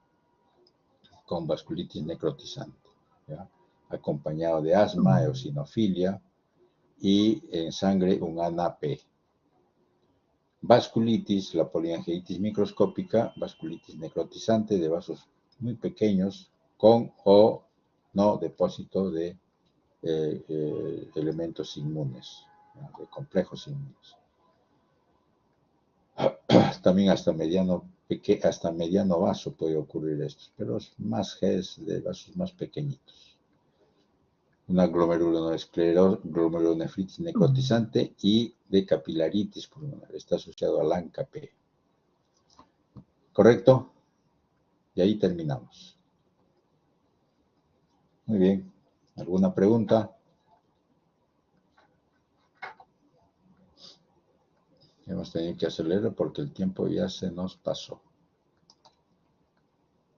con vasculitis necrotizante, ¿ya? Acompañado de asma, eosinofilia y en sangre un ANA-P. Vasculitis, la poliangiitis microscópica, vasculitis necrotizante de vasos muy pequeños con o no depósito de elementos inmunes. de complejos signos. También hasta mediano vaso puede ocurrir esto, pero es más Gs de vasos más pequeñitos. Una glomerulonefritis necrotizante y de capilaritis pulmonar. Está asociado al ANCA-P. ¿Correcto? Y ahí terminamos. Muy bien. ¿Alguna pregunta? Hemos tenido que acelerar porque el tiempo ya se nos pasó.